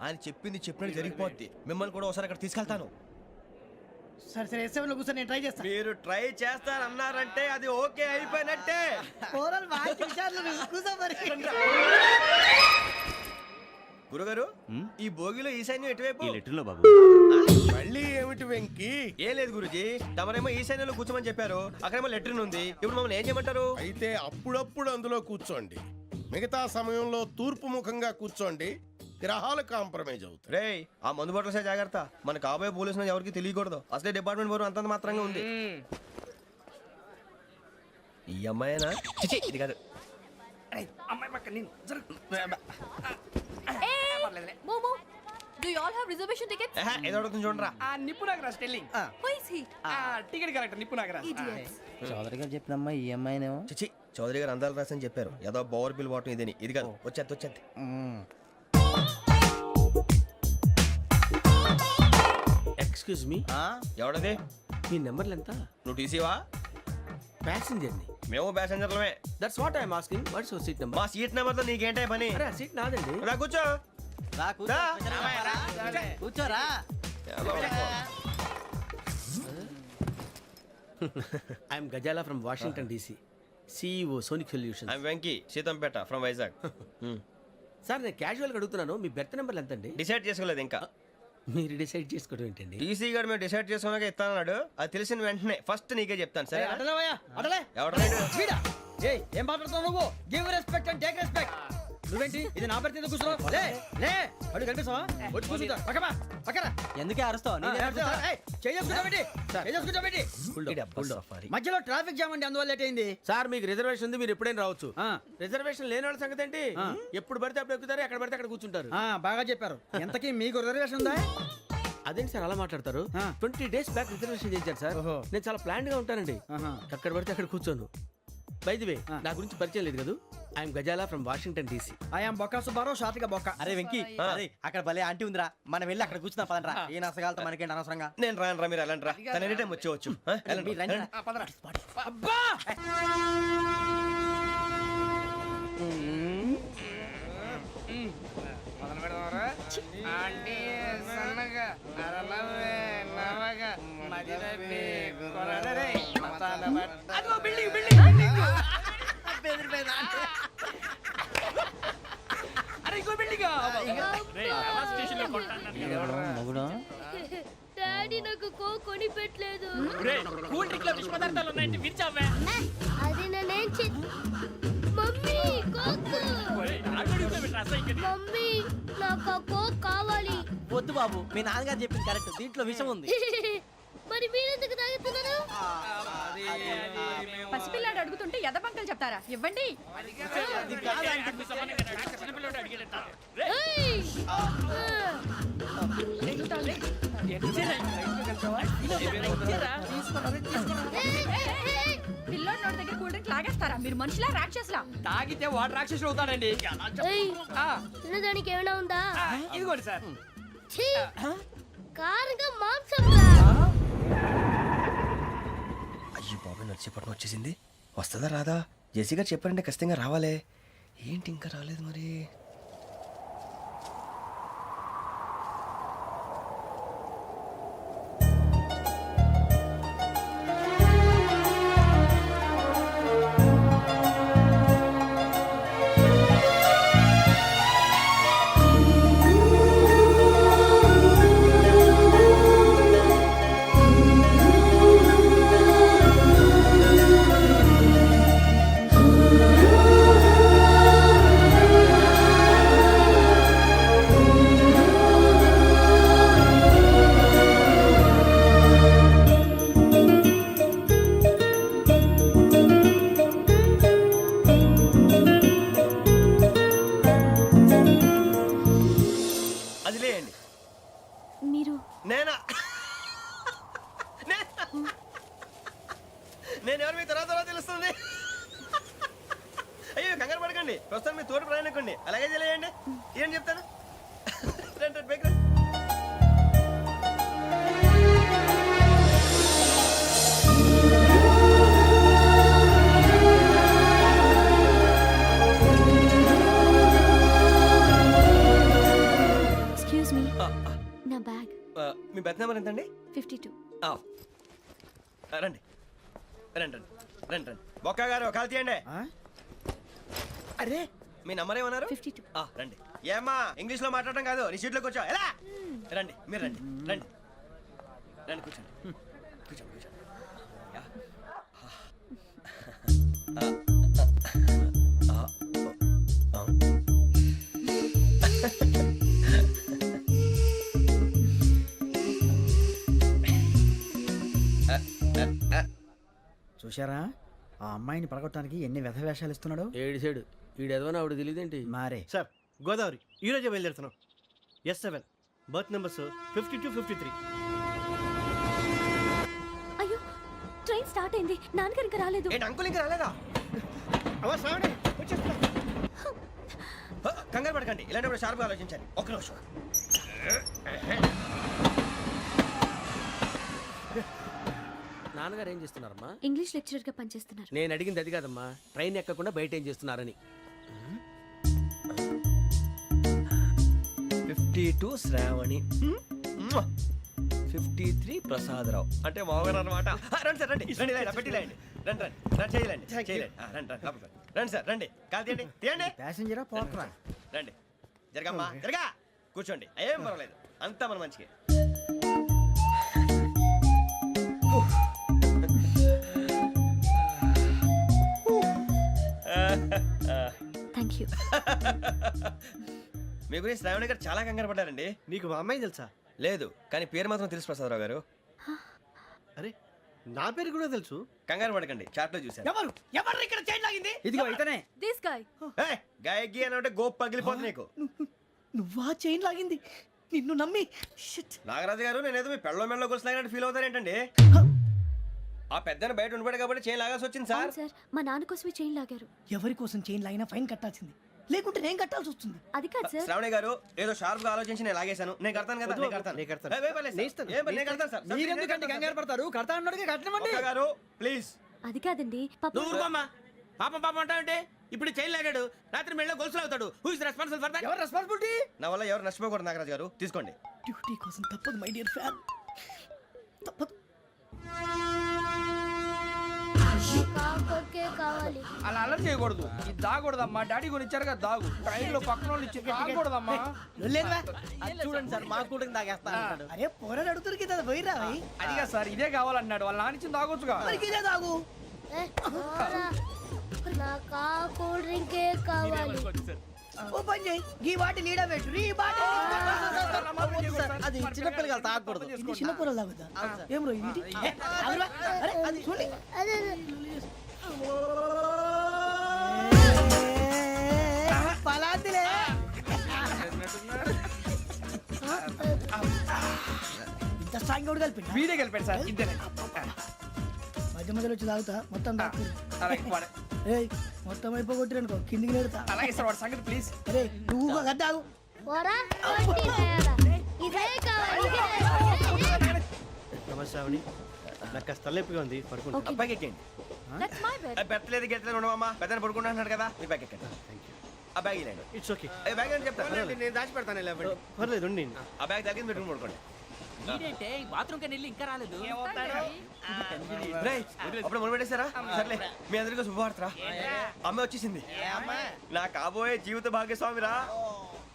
ఆయన చెప్పింది చెప్పినట్టు జరిగిపోద్ది. మిమ్మల్ని కూడా ఒకసారి అక్కడ తీసుకెళ్తాను.
సరే సరే S7 లో కూర్చో నేను ట్రై చేస్తాను.
మీరు ట్రై చేస్తారన్నారంటే అది ఓకే అయిపోయినట్టే.
ఓవరాల్ వాయిస్ విషయాలు కూర్చో మరి
గురుగారు ఈ భోగిలో ఈశాన్యం ఎటువైపు?
ఈ లెటర్లో బాబు.
మళ్ళీ ఏమిటి వెంకీ?
ఏం లేదు గురుజీ, తమరేమో ఈశాన్యంలో కూర్చోమని చెప్పారు, అక్కడేమో లెటర్ ఉంది. ఇప్పుడు మమ్మల్ని ఏం చేయమంటారు?
అయితే అప్పుడప్పుడు అందులో కూర్చోండి, మిగతా సమయంలో తూర్పు ముఖంగా కూర్చోండి. గ్రహాలు కాంప్రమైజ్ అవుతాయి.
రేయ్, ఆ మందు బాటలసే జాగ్రత్త. మన కాబోయే పోలీసులు ఎవరికి తెలియకూడదు. అసలే డిపార్ట్మెంట్ బోరు అంతంత మాత్రంగా ఉంది. ఈ అమ్మాయినా? చిచి, ఇది కాదు.
అమ్మాయి పక్క నేను
Momo, do you all have reservation tickets?
ఏదో అడుగుతుంది చూడరా.
ఆ నిప్పు Nagaraj telling
Who is he?
Ticket correct నిప్పు నాగరాజ్
Idiots.
చౌదరి గారు చెప్పినమ్మా ఈ అమ్మాయినేమో
చిచి, చౌదరి గారు అందాలు రాసని చెప్పారు. ఏదో బోర్ బిల్ వాటం ఇదని. ఇది కాదు. వచ్చేది.
Excuse me,
ఎవడది?
మీ నెంబర్లు ఎంత?
నువ్వు టీసీవా?
ప్యాసింజర్ ని.
మేము ప్యాసెంజర్లమే.
That's what I'm asking. What's your seat number?
మా సీట్ నెంబర్ తో నీకేంటే పని?
అరే ఆ సీట్ నాదండి.
రా కూర్చో. రా.
కూర్చోరా
I'm Ghazala from Washington DC, CEO Sonic Solution.
I'm Venky, Seethampeta from Vizag.
Sir నేను క్యాజువల్ గా అడుగుతున్నాను, మీ బెర్త్ నెంబర్లు ఎంత అండి?
డిసైడ్ చేసుకోలేదు ఇంకా.
మీరు డిసైడ్ చేసుకోవడం ఏంటండి?
టీసీ గారు మేము డిసైడ్ చేసుకున్నాక ఇస్తానన్నాడు. అది తెలిసిన వెంటనే ఫస్ట్ నీకే చెప్తాను. సరే
అటలే
ఎవడలేడు?
ఏం మాట్లాడుతావు నువ్వు? Give respect and take respect. నువ్వేంటి ఇది నా పరిస్థితి ఎందుకు కూర్చున్నావు? లే లే అడుగు కనిపిస్తావా? వచ్చి కూర్చుంటా. పక్కన ఎందుకే అరుస్తావు? మధ్యలో ట్రాఫిక్ జామ్ అండి, అందువల్ల లేట్ అయింది.
సార్ మీకు రిజర్వేషన్ ఉంది, మీరు ఎప్పుడైనా రావచ్చు. రిజర్వేషన్ లేని వాళ్ళ సంగతి ఏంటి? ఎప్పుడు పడితే అప్పుడు ఎక్కుతారు, ఎక్కడ పడితే అక్కడ కూర్చుంటారు.
బాగా చెప్పారు. ఎంతకీ మీకు రిజర్వేషన్ ఉందా?
అదేంటి సార్ అలా మాట్లాడతారు? 20 days బ్యాక్ రిజర్వేషన్ చేయించారు సార్. నేను చాలా ప్లాన్డ్ గా ఉంటానండి. అక్కడ పడితే అక్కడ కూర్చోను. బై ది వే, నా గురించి పరిచయం లేదు కదా. I'm Ghazala from Washington DC.
I'm Bokka Subbarao, షాతిక బొక్క. అరే వెంకీ, అరే అక్కడ భలే ఆంటీ ఉందిరా, మనం వెళ్ళి అక్కడ కూర్చున్నా పదరా. ఏ నసగాలతో మనకేంటి అనవసరంగా.
నేను రాను. మీరు ఎలాంటి రా, తన ఎనీ టైం వచ్చేవచ్చు.
అబ్బా మొదలు పెడదామరా? ఆంటీ సన్నగా అరలవే నవగా మదిరపి కొరడరే మతాల బట్ట. అదిగో బిల్డింగ్ బిల్డింగ్ బిల్డింగ్. అరే ఇంకో బిల్డింగ్.
డాడీ నాకు కోక్ కొని పెట్టలేదు.
కూల్ డ్రింక్ లో విష పదార్థాలు ఉన్నాయంటే విరిచావే.
అది నేనేం మమ్మీ కోక్. మమ్మీ నాకు ఆ కోక్ కావాలి.
వద్దు బాబు, మీ నాన్నగారు చెప్పింది కరెక్ట్, దీంట్లో విషయం ఉంది.
మరి మీరెందుకు తాగుతున్నారు?
పసిపిల్లాడు అడుగుతుంటే ఎదబంకలు చెప్తారా? ఇవ్వండి.
ఏయ్!
పిల్లోడి నోటి దగ్గర కూల్ డ్రింక్ లాగేస్తారా? మీరు మనుషులా రాక్షసులా?
తాగితే వాడు రాక్షసుడు అవుతాడండి.
ఏయ్! తినడానికి ఏమైనా ఉందా?
ఇదిగోండి సార్.
ఛీ! కారంగా మాంసంలా.
అయ్యో బాబాయ్, నడిచేపట్నం వచ్చేసింది. వస్తుందా రాదా? జెసీ గారు చెప్పారంటే ఖచ్చితంగా రావాలే. ఏంటి ఇంకా రాలేదు మరి? నేను ఎవరు మీ తర్వాత తెలుస్తుంది. అయ్యో కంగారు పడకండి, ప్రస్తుతం మీ తోటి ప్రయాణకండి. అలాగే తెలియండి, ఏం చెప్తాను. రండి రండి, బైక్ రండి.
ఎక్స్క్యూజ్ మీ, నా బ్యాగ్.
మీ బెత్ నెంబర్ ఎంతండి?
52.
రండి రండి రండి రండి రండి. బొక్క గారు కాల్ తీయండి.
అరే
మీ నంబర్ ఏమన్నారు?
52.
రండి. ఏమ్మా ఇంగ్లీష్ లో మాట్లాడటం కాదు, నీ సీట్లో కూర్చో. ఎలా రండి, మీరు రండి రండి రండి, కూర్చోండి కూర్చోండి కూర్చోండి. యా.
చూశారా ఆ అమ్మాయిని పడగొట్టడానికి ఎన్ని వ్యధ వేషాలు ఇస్తున్నాడు.
ఏడు సైడు ఈడేదో ఆవిడ తెలియదేంటి.
మారే
సార్ గోదావరి ఈరోజే బయలుదేరుతున్నాం. S7 berth numbers 52, 53.
అయ్యో, ట్రైన్ స్టార్ట్ అయింది. నాన్నగారు ఇంకా రాలేదు.
ఏంటి అంకుల్ ఇంకా రాలేదా? కంగారు పడకండి, ఇలాంటప్పుడు షార్ప్గా ఆలోచించండి. ఒక్క నిమిషం.
నాన్నగారు ఏం చేస్తున్నారమ్మా?
ఇంగ్లీష్ లెక్చరర్ గా పనిచేస్తున్నారు.
నేను అడిగింది అది కాదమ్మా, ట్రైన్ ఎక్కకుండా బయట ఏం చేస్తున్నారని.
52 శ్రావణి, 53 ప్రసాదరావు అంటే మామగారు అనమాట. రండి సార్, రండి రండి, ఇలా పెట్టి లేండి. రండి రండి రండి, చేయలేండి చేయలేండి. రండి రండి లోపలికి రండి. రండి సార్, రండి, కాలు తీయండి తీయండి.
ప్యాసింజరా పోట్రా.
రండి, జరగమ్మా జరగా, కూర్చోండి. ఏం పర్వాలేదు, అంతా మన మంచిగా.
Thank you.
మీ గురించి శ్రావణి గారు చాలా కంగారు పడ్డారండి.
నీకు మా అమ్మాయి తెలుసా?
లేదు, కానీ పేరు మాత్రం తెలుసు ప్రసాదరావు గారు.
అరే నా పేరు కూడా తెలుసు.
కంగారు పడకండి, చాట్ లో చూశాను.
ఎవరు ఎవరు ఇక్కడ చైన్ లాగింది?
ఇదిగో ఇతనే.
This guy.
గాయకి అని అంటే గోప్ పగిలిపోతుంది నీకు.
నువ్వా చైన్ లాగింది? నిన్ను నమ్మి
నాగరాజు గారు, నేనేదో మీ పెళ్ళ మెళ్ళలో గురిసిలాగినట్టు ఫీల్ అవుతారు ఏంటండి? ఆ పెద్దని బయట ఉండిపోయాడు కాబట్టి చైన్ లాగాల్సి వచ్చింది సార్.
అవును సార్, మా నాన్న కోసమే చైన్ లాగారు.
ఎవరి కోసం చైన్ లాగినా ఫైన్ కట్టాల్సింది, లేకుంటే నేను కట్టాల్సి వస్తుంది.
అది కాదు సార్.
శ్రావణి గారు ఏదో షార్ప్ గా ఆలోచించి నేను లాగేశాను. నేను కడతాను కదా, నేను కడతాను.
నేను కడతాను.
ఏ, పర్లేదు సార్. ఏ, నేను కడతాను సార్.
మీరెందుకంటే కంగారు పడతారు? కడతా అన్నాడుగా కట్టమండి.
ఒక్క గారు ప్లీజ్.
అది కాదండి, పాప.
నువ్వు ఊరుకోమ్మా. పాపం పాపం అంటావంటే ఇప్పుడు చైన్ లాగాడు, రాత్రి మెళ్ళ గొలుసులు అవుతాడు. Who is responsible for that?
ఎవరు రెస్పాన్సిబిలిటీ?
నా వల్ల ఎవరు నష్టపోకూడదు నాగరాజు గారు, తీసుకోండి.
డ్యూటీ కోసం తప్పదు మై డియర్ ఫ్యాన్, తప్పదు. అలా అలర్ట్ చేయకూడదు. ఇది దాగకూడదమ్మా. డాడీ కొని ఇచ్చారు కదా దాగు. ట్రైన్ లో పక్కన వాళ్ళు ఇచ్చి దాగకూడదమ్మా.
చూడండి సార్, మా కూడా తాగేస్తా.
అరే పోరాడు అడుగుతారు కదా, పోయిరా. అదిగా సార్, ఇదే కావాలన్నాడు. వాళ్ళ నానిచ్చింది తాగొచ్చుగా. ఇదే తాగు. ఓ పని చేయి, ఈ బాటి లీడ పెట్టు. ఈ బాటి
అది చిన్నపిల్లలు తాగకూడదు.
చిన్నపూరలు తాగుతా. ఏం రో ఇది? అరే అది చూడండి. పలాతిలే. ఇంత స్ట్రాంగ్ కూడా కలిపి వీడే కలిపాడు సార్. ఇద్దరే మధ్య మధ్యలో వచ్చి తాగుతా. మొత్తం ఏయ్, మొత్తం అయిపోగొట్టిరనుకో కిందికి నేడుతా. అలాగే సార్, వాడి సంగతి ప్లీజ్. అరే నువ్వు గద్దాగు.
నమస్తే ఆవిడ, నాకు కాస్త తలెప్పిగా ఉంది, పడుకుంటా.
అబ్బాయికి ఎక్కండి.
That's my bed.
పెట్టలేదు గెట్టలేదు ఉండమమ్మా. పెద్దని పడుకుంటున్నాడు కదా, మీ బ్యాగ్ ఎక్కండి. ఆ బ్యాగ్ ఇలాండి.
It's okay.
బ్యాగ్ అని చెప్తాను,
నేను దాచి పెడతాను. పర్లేదు ఉండి.
ఆ బ్యాగ్ తగ్గింది పెట్టుకుని పడుకోండి.
బాత్రూమ్ కి వెళ్ళి ఇంకా రాలేదు.
రేయ్, అప్పుడు మొదలు పెట్టేశారా? సర్లే, మీ అందరికీ శుభవార్తరా. అమ్మ వచ్చేసింది, నా కాబోయే జీవిత భాగ్యస్వామిరా.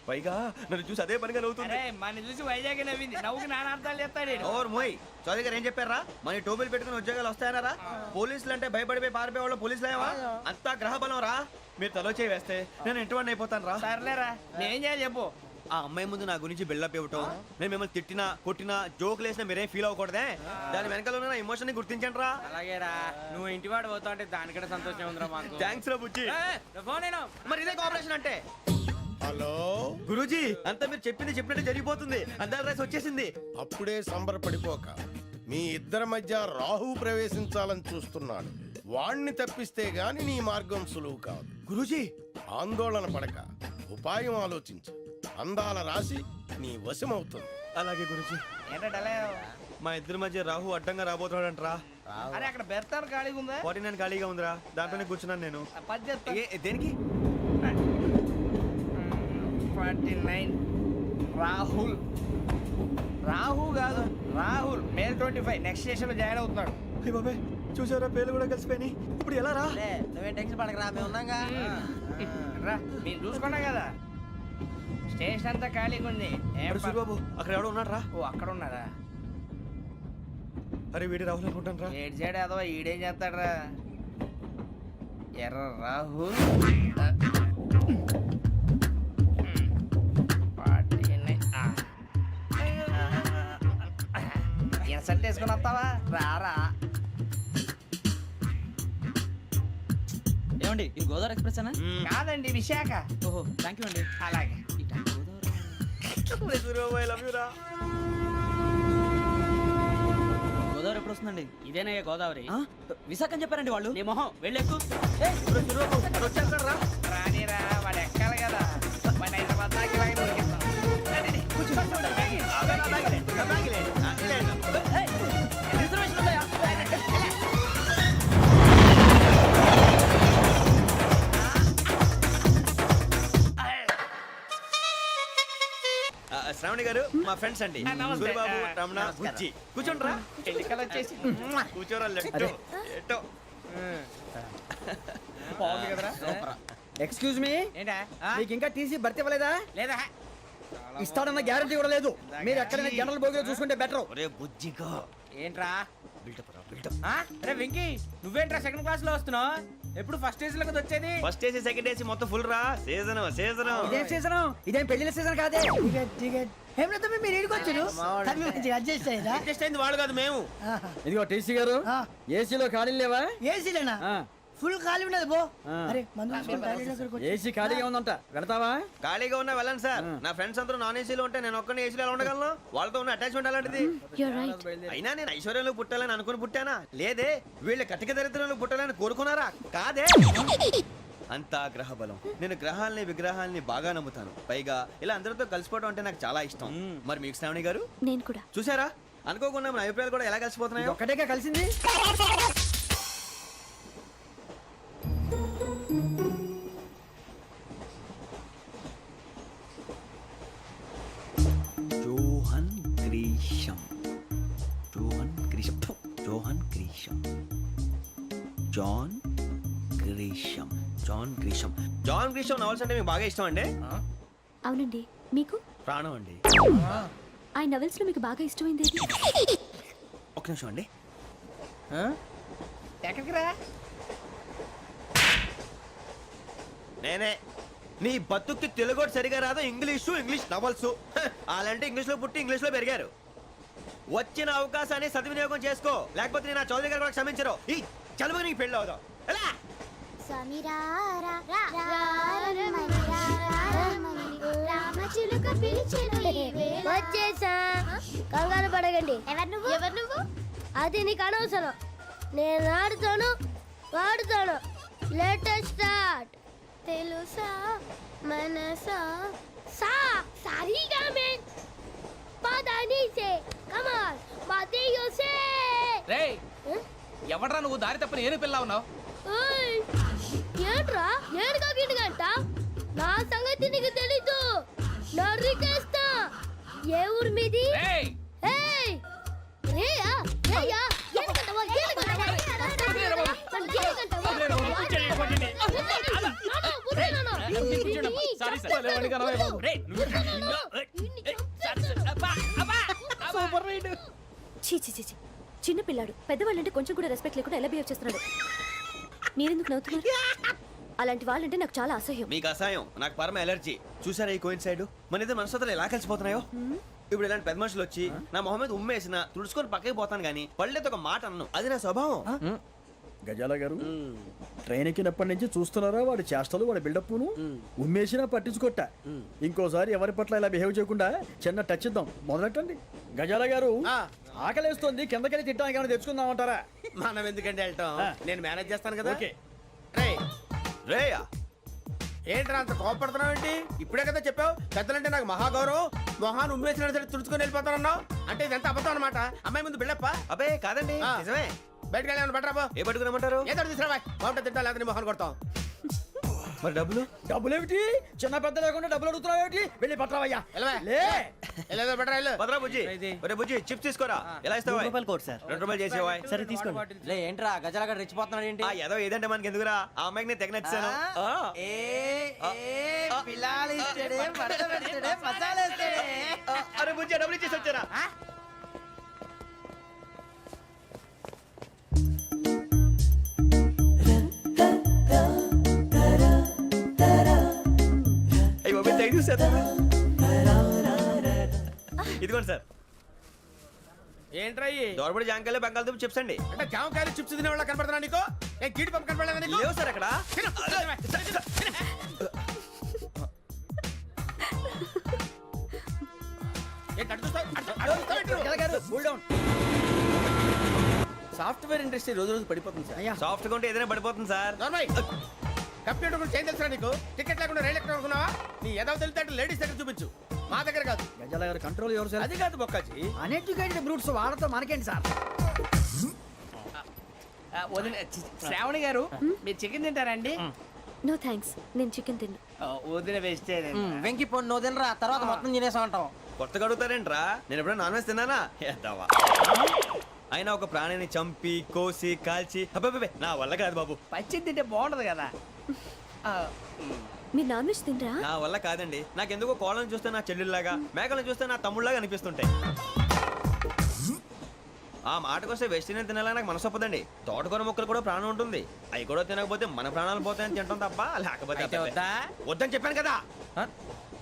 పైగా నన్ను చూసి అదే పనిగా నవ్వుతుంది.
మన చూసి వైజాగ్ నవ్వింది. నవ్వుకి నాన్న అర్థాలు చెప్తాడు.
ఓర్ మోయ్, చౌదరి గారు ఏం చెప్పారా? మన టోబీలు పెట్టుకుని ఉద్యోగాలు వస్తాయన్నారా? పోలీసులు అంటే భయపడిపోయి పారిపోయే వాళ్ళు పోలీసులేవా? అంతా గ్రహ బలం రా. మీరు తలో చేయి వేస్తే నేను ఇంటివాడిని అయిపోతాను రా.
సర్లేరా, నేనేం చేయాలి చెప్పు.
ఆ అమ్మాయి ముందు నా గురించి బిల్డప్ ఇవ్వటం, నేను మిమ్మల్ని తిట్టినా కొట్టినా జోకులు వేసినా మీరేం ఫీల్ అవ్వకూడదే. దాని వెనకాల ఉన్న ఎమోషన్ ని గుర్తించండి రా.
అలాగేరా, నువ్వు ఇంటివాడు పోతా అంటే దానికంటే సంతోషం ఉందిరా మాకు.
థ్యాంక్స్ రా బుజ్జి.
ఫోన్ అయినా
మరి ఇదే కోఆపరేషన్ అంటే.
హలో
గురూజీ, అంతా మీరు చెప్పింది చెప్పినట్టు జరిగిపోతుంది. అందాల రైస్ వచ్చేసింది.
అప్పుడే సంబరపడిపోక, మీ ఇద్దరి మధ్య రాహు ప్రవేశించాలని చూస్తున్నాడు. వాణ్ణి తప్పిస్తే గాని నీ మార్గం సులువు కాదు.
గురూజీ
ఆందోళన పడక ఉపాయం ఆలోచించు. అందాల రాశి నీ వశమవుతుంది.
అలాగే గురూజీ.
ఏంటంటే
మా ఇద్దరి మధ్య రాహు అడ్డంగా రాబోతున్నాడంట్రా.
అరే అక్కడ బెర్తాను ఖాళీగా ఉందా?
49 ఖాళీగా ఉందిరా, దాంట్లోనే కూర్చున్నాను నేను.
పది చెప్తా.
దేనికి?
49 రాహుల్. రాహు కాదు రాహుల్. మే 25 నెక్స్ట్ స్టేషన్ లో జాయిన్ అవుతున్నాడు.
అయ్య బాబాయ్, చూసారా పేర్లు కూడా కలిసిపోయినాయి. ఇప్పుడు ఎలా రా?
నువ్వేం టెన్షన్ పడకరా, మేము ఉన్నాగా.
రా మీరు చూసుకున్నా కదా, స్టేషన్ అంతా ఖాళీగా ఉంది. ఏం ప-
బాబు అక్కడ ఎవడో ఉన్నాడు రా.
ఓ అక్కడ ఉన్నారా?
అరే వీడి రాహుల్ అనుకుంటాను రా.
ఏడు చేయడం అదో ఈడేం చేస్తాడరా? ఎర్ర రాహుల్. ఇన్సల్ట్ వేసుకుని వస్తావా? రారా.
ఏమండి ఇది గోదావరి ఎక్స్ప్రెస్ అనా?
కాదండి విశాఖ.
ఓహో థ్యాంక్ యూ అండి.
అలాగే.
గోదావరి ఎప్పుడు వస్తుందండి? ఇదేనయ్య గోదావరి. విశాఖ అని చెప్పారండి వాళ్ళు. నీ మొహం వెళ్ళెక్కు.
రానిరా, వాడు ఎక్కాలి కదా. వాడు హైదరాబాద్ దాకా ఇలాగే దొరికిస్తాం.
రిజర్వేషన్ ఉందా?
శ్రావణి గారు మా ఫ్రెండ్స్ అండి.
నమస్తే.
సూరిబాబు, రమణ, బుజ్జి. కూర్చోండి రా.
ఎన్నికలు వచ్చేసి
కూర్చోరా. లెట్టో ఎట్టో.
బాగుంది కదరా?
ఎక్స్క్యూజ్ మీ,
ఏంటా?
మీకు ఇంకా టీసీ భర్తీ ఇవ్వలేదా?
లేదా
ఇస్తాడన్న గ్యారంటీ కూడా లేదు. మీరు ఎక్కడైనా జనరల్ బోగిలో చూసుకుంటే బెటర్.
ఒరే బుజ్జిగా.
ఏంట్రా?
బిల్డప్ రా, బిల్డప్.
అరే వెంకీ, నువ్వేంట్రా సెకండ్ క్లాస్ లో వస్తున్నావు? ఎప్పుడు ఫస్ట్ ఏజ్ లో కదా వచ్చేది?
ఫస్ట్ ఏసీ సెకండ్ ఏసీ మొత్తం ఫుల్ రా. Season season.
ఇదేం సీజన్? ఇదేం పెళ్లిన సీజన్ కాదే. మీరు ఇడికొచ్చారు
అడ్జస్ట్ అయింది వాడు కాదు మేము.
ఇదిగో టీసీ గారు, ఏసీలో ఖాళీ లేవా?
ఏసీలేనా? ఫుల్ ఖాళీ ఉన్నది బో. అరే మందు
ఏసీ ఖాళీగా ఉందంట, వెళతావా?
ఖాళీగా ఉన్నా వెళ్ళండి సార్. నా ఫ్రెండ్స్ అందరూ నాన్ ఏసీలో ఉంటే నేను ఒక్కనే ఏసీలో ఎలా ఉండగలను? వాళ్ళతో ఉన్న అటాచ్మెంట్ అలాంటిది. అయినా నేను ఐశ్వర్యంలో పుట్టాలని అనుకుని పుట్టానా? లేదే. వీళ్ళ కటిక దరిద్రంలో పుట్టాలని కోరుకున్నారా? కాదే. అంతా గ్రహ బలం. నేను గ్రహాలని విగ్రహాలని బాగా నమ్ముతాను. పైగా ఇలా అందరితో కలిసిపోవడం అంటే నాకు చాలా ఇష్టం. మరి మీకు శ్రావణి గారు?
నేను కూడా.
చూసారా, అనుకోకుండా మన అభిప్రాయాలు కూడా ఎలా కలిసిపోతున్నాయి.
ఒక్కటేగా కలిసింది.
Johan Grisham. Johan Grisham. Johan Grisham. John Grisham. John Grisham. John Grisham novels అంటే మీకు బాగా ఇష్టం అండి?
అవునండి. మీకు?
ప్రాణం అండి.
ఆయన నవెల్స్ లో మీకు బాగా ఇష్టమైంది ఏది?
ఒక్క నిమిషం అండి.
ఎక్కడికి రా?
నేనే. నీ బతుక్కి తెలుగు సరిగా రాదు. English novels. అలాంటి ఇంగ్లీష్ లో పుట్టి ఇంగ్లీష్ లో పెరిగారు. వచ్చిన అవకాశాన్ని సద్వినియోగం చేసుకో, లేకపోతే నేను నా చౌదరి గారు కూడా క్షమించరు. ఈ చదువు నీకు పెళ్ళి అవుదాం. ఎలా?
వచ్చేసా. కంగారు పడకండి. ఎవరు నువ్వు? అది నీకు అనవసరం. నేను ఆడుతాను, వాడుతాను. Latest start. తెలుసా మనసా సా సారీగా మే పదని సే కమాల్ బాతేయో సే.
రేయ్, ఎవడ్రా నువ్వు? దారి తప్పని ఏను పిల్ల ఉన్నావు?
ఓయ్ ఏంట్రా ఏడుగా గిడుగంట? నా సంగతి నీకు తెలీదు. నరికేస్తా. ఏ ఊరు మీది?
రేయ్,
ఏయ్ రేయా రేయా ఏడుగంటవా ఏడుగంటవా
చీ చీ చీ చీ. చిన్న పిల్లాడు. పెద్దవాళ్ళంటే కొంచెం కూడా రెస్పెక్ట్ లేకుండా ఎలా బిహేవ్ చేస్తున్నాడు. మీరెందుకు నవ్వుతున్నారు? అలాంటి వాళ్ళంటే నాకు చాలా అసహ్యం.
మీకు అసహాయం, నాకు పరమ ఎలర్జీ. చూసారా ఈ కోయిన్ సైడ్? మన ఇద్దరు మనసులో ఎలా కలిసిపోతున్నాయో. ఇప్పుడు ఇలాంటి పెద్ద మనుషులు వచ్చి నా మొహం మీద ఉమ్మేసిన తుడుచుకొని పక్కకి పోతాను, కానీ పళ్ళేతో ఒక మాట అన్ను. అది నా స్వభావం.
గజాల గారు ట్రైన్ ఎక్కినప్పటి నుంచి చూస్తున్నారా వాడి చేష్టలు వాడి బిల్డప్ను ఉమ్మేసినా పట్టించుకోట ఇంకోసారి ఎవరి పట్ల ఇలా బిహేవ్ చేయకుండా చిన్న టచ్ ఇద్దాం మొదలెట్టండి గజాల గారు ఆకలేస్తోంది కిందకెళ్ళి తిట్టడానికి ఏమైనా తెచ్చుకుందామంటారా
మనం ఎందుకంటే వెళ్తాం నేను మేనేజ్ చేస్తాను కదా.
ఓకే.
రేయ్,
రేయా
ఏంట్రా అంత కోపడుతున్నావు ఏంటి? ఇప్పుడే కదా చెప్పావు పెద్దలంటే నాకు మహాగౌరవం, మొహాన్ని ఉమ్మేసిన సరే తుడుచుకొని వెళ్ళిపోతానన్నావు. అంటే ఇదంతా అబద్ధం అనమాట. అమ్మాయి ముందు బిల్డప్ప.
అబ్బే కాదండి
ఆ.
నిజమే.
బయటకు వెళ్ళి బట్రాబో.
ఏ పట్టుకురమ్మంటారు?
ఏదో తీసుకురా బాగుంటుంది తింటా లేదా మొహాన్ని కొడతాం.
మరి డబ్బులు?
డబ్బులు ఏమిటి చిన్న పెద్ద లేకుండా డబ్బులు అడుగుతున్నావు ఏమిటి వెళ్ళి పట్టరావయ్యా
వెళ్ళవా?
లే
వెళ్ళేదో బట్రా వెళ్ళు.
భద్రా బుజ్జి ఒరే బుజ్జి చిప్స్ తీసుకోరా. ఎలా ఇస్తావా?
కోట్ సార్
2 రూపాయలు చేసేవా?
సరే తీసుకోండి.
లే ఏంట్రా గజాల గారు రెచ్చిపోతున్నాడు ఏంటి
ఆ ఏదో ఏదంటే మనకి ఎందుకురా, ఆ అమ్మాయికి నేను తెగ నచ్చాను. అరే బుజ్జి డబ్బులు ఇచ్చేసి వచ్చారా? అయ్యో బాబోయ్, తెగ చూసేస్తారా? ఇదిగోండి సార్.
ఏంట్రా ఇయి?
దోరబడి జాంకాయలు బంగాళదుంప చిప్స్ అండి.
అంటే జామకాయలు చిప్స్ తినే వాళ్ళ కనపడుతున్నా నీకు? ఏ గీడి పంప కనపడలేదా నీకు?
లేవు సార్ అక్కడ.
తిను, తినవే, తిను. ఏంటి అటు చూస్తావ్? అటు చూస్తావ్ ఏంటి నువ్వు?
గజాల గారు కూల్ డౌన్
సాఫ్ట్వేర్ ఇండస్ట్రీ రోజు రోజు పడిపోతుంది సార్.
అయ్యా
సాఫ్ట్ గా ఉంటే ఏదైనా పడిపోతుంది సార్.
నార్మల్ కంప్యూటర్ గురించి ఏం తెలుసా నీకు? టికెట్ లేకుండా రైలు ఎక్కడ అనుకున్నావా? నీ ఏదో తెలితే అంటే లేడీస్ దగ్గర చూపించు, మా దగ్గర కాదు.
గజాల గారు కంట్రోల్ ఎవరు సార్
అది కాదు బొక్కాజీ.
అన్ఎడ్యుకేటెడ్ బ్రూట్స్ వాడతో మనకేంటి సార్
శ్రావణి గారు మీరు చికెన్ తింటారండి?
నో థ్యాంక్స్, నేను చికెన్ తిన్నా.
వదిన వేస్తే
వెంకి పొన్ను నువ్వు తినరా తర్వాత మొత్తం తినేసా ఉంటాం
కొత్తగా అడుగుతారేంట్రా? నేను ఎప్పుడైనా నాన్ వెజ్ తిన్నానా? ఎద్దావా. అయినా ఒక ప్రాణిని చంపి కోసి కాల్చి అబ్బబ్బే నా వల్ల కాదు బాబు.
పచ్చి తింటే బాగుంటది కదా.
మీరు నాన్ వెజ్ తినరా?
నా వల్ల కాదండి. నాకెందుకో కోళ్ళని చూస్తే నా చెల్లెళ్ళలాగా, మేకలను చూస్తే నా తమ్ముళ్ళలాగా అనిపిస్తుంటాయి. ఆ మాటకొస్తే వెస్టిరియన్ తినాలని నాకు మనసు ఒప్పదండి. తోటకూర మొక్కలు కూడా ప్రాణం ఉంటుంది. అవి కూడా తినకపోతే మన ప్రాణాలు పోతాయని తింటాం తప్ప లేకపోతే
వద్దా?
వద్దని చెప్పాను కదా.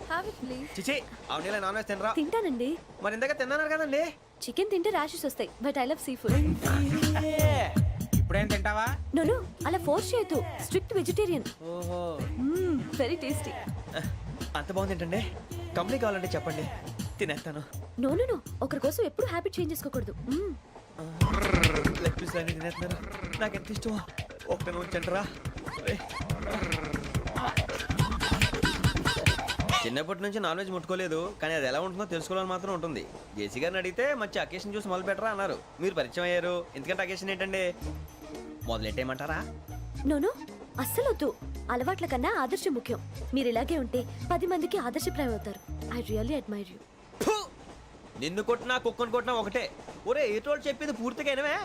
Have it please.
చిచి అవునీ నాన్ వెజ్ తినరా?
తింటానండి.
మరి ఇందాక తిన్నాను కదండి.
చికెన్ తింటే ర్యాషెస్ వస్తాయి, but I love sea food.
ఇప్పుడేం తింటావా?
నో అలా ఫోర్స్ చేయొద్దు. Strict vegetarian.
ఓహో
వెరీ టేస్టీ.
అంత బాగుంది ఏంటండి? కంప్లీట్ కావాలంటే చెప్పండి, తినేస్తాను.
నో ఒకరి కోసం ఎప్పుడు హ్యాబిట్ చేంజ్ చేసుకోకూడదు.
లెగ్ పీస్ అన్ని తినేస్తున్నాను. నాకు ఎంత ఇష్టం. ఒకటే ఉంచండిరా. చిన్నప్పటి నుంచి నాన్ వెజ్ ముట్టుకోలేదు, కానీ అది ఎలా ఉంటుందో తెలుసుకోవాలని మాత్రం ఉంటుంది. జేసీ గారిని అడిగితే మంచి అకేషన్ చూసి మొదలు పెట్టరా అన్నారు. మీరు పరిచయం అయ్యారు, ఎందుకంటే అకేషన్ ఏంటండి? మొదలెట్టేయమంటారా?
నో అస్సలు వద్దు. అలవాట్ల కన్నా ఆదర్శం ముఖ్యం. మీరు ఇలాగే ఉంటే 10 మందికి ఆదర్శప్రాయం అవుతారు. I really admire you.
నిన్ను కొట్టినా కుక్కను కొట్టినా ఒకటే. ఒరే ఏటోళ్ళు చెప్పింది పూర్తిగా వినవే.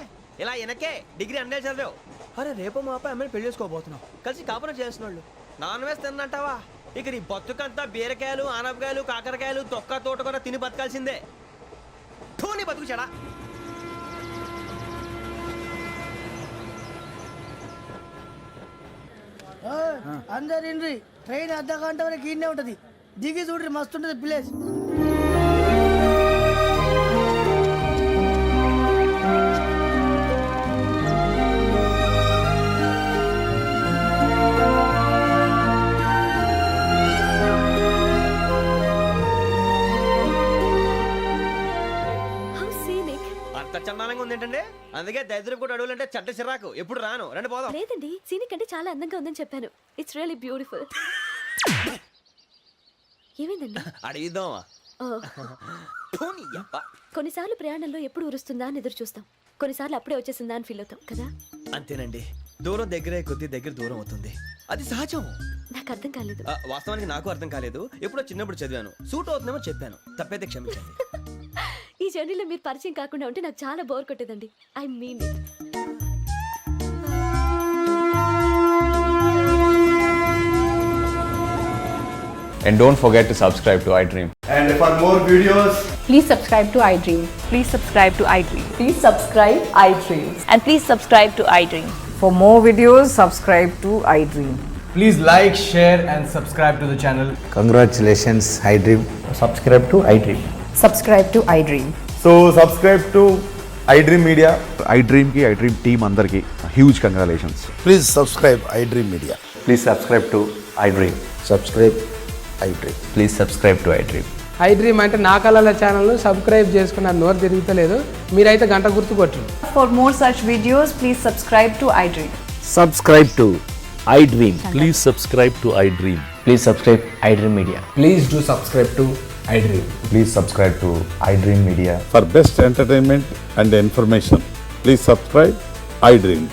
ఇలా వెనకే డిగ్రీ అన్నే చదివావు. అరే రేపు మా అబ్బాయి అమ్మాయిని పెళ్లి చేసుకోబోతున్నావు, కలిసి కాపురం చేసిన వాళ్ళు నాన్ వెజ్ తిన్నంటావా? ఇక నీ బతుకంతా బీరకాయలు ఆనపకాయలు కాకరకాయలు తొక్క తోట కూడా తిని బతకాల్సిందే. నీ బతుకు చెడా.
అందరు ఇండ్రి ట్రైన్ అర్ధ గంట వరకు ఇన్నే ఉంటది. దిగి చూడ్రి మస్తు ఉంటది ప్లేస్.
How scenic.
అంత చందానంగా ఉంది ఏంటంటే? అందుకే దరిద్రం కూడా అడవులంటే చెడ్డ చిరాకు. ఎప్పుడు రాను, రండి పోదాం.
లేదండి, సీనిక్ అంటే చాలా అందంగా ఉందని చెప్పాను. It's really beautiful. ఏమైందండి?
అడిగిద్దామా?
కొన్నిసార్లు ప్రయాణంలో ఎప్పుడు ఉరుస్తుందా అని ఎదురు చూస్తాం, కొన్నిసార్లు అప్పుడే వచ్చేసిందా అని ఫీల్ అవుతాం కదా.
అంతేనండి, దూరం దగ్గరే కొద్ది దగ్గర దూరం అవుతుంది. అది సహజం.
నాకు అర్థం కాలేదు.
వాస్తవానికి నాకు అర్థం కాలేదు. ఎప్పుడో చిన్నప్పుడు చదివాను, సూట్ అవుతుందేమో చెప్పాను, తప్పైతే క్షమించండి.
ఈ జర్నీలో మీరు పరిచయం కాకుండా ఉంటే నాకు చాలా బోర్ కొట్టేదండి. I mean it.
And don't forget to subscribe to iDream.
And for more videos,
Please subscribe to iDream.
Please subscribe to iDream.
Please subscribe iDream.
And please subscribe to iDream.
For more videos, subscribe to iDream.
Please like, share, and subscribe to the channel.
congratulations, iDream.
Subscribe to iDream.
Subscribe to iDream.
So subscribe to iDream Media.
iDream team అందరికి
huge congratulations.
Please subscribe I dream media.
Please subscribe to I dream.
Subscribe I dream.
Please subscribe to I dream.
I dream అంటే నా కళల channel subscribe చేసుకున్న నోరు తిరుగుతలేదు, మీరైతే గంట గుర్తు కొట్టండి.
For more such videos, please subscribe to iDream.
Subscribe to I Dream. Please subscribe to I Dream. Please subscribe I Dream Media.
Please do subscribe to I dream.
Please subscribe to I Dream Media.
For best entertainment and information, please subscribe I Dream.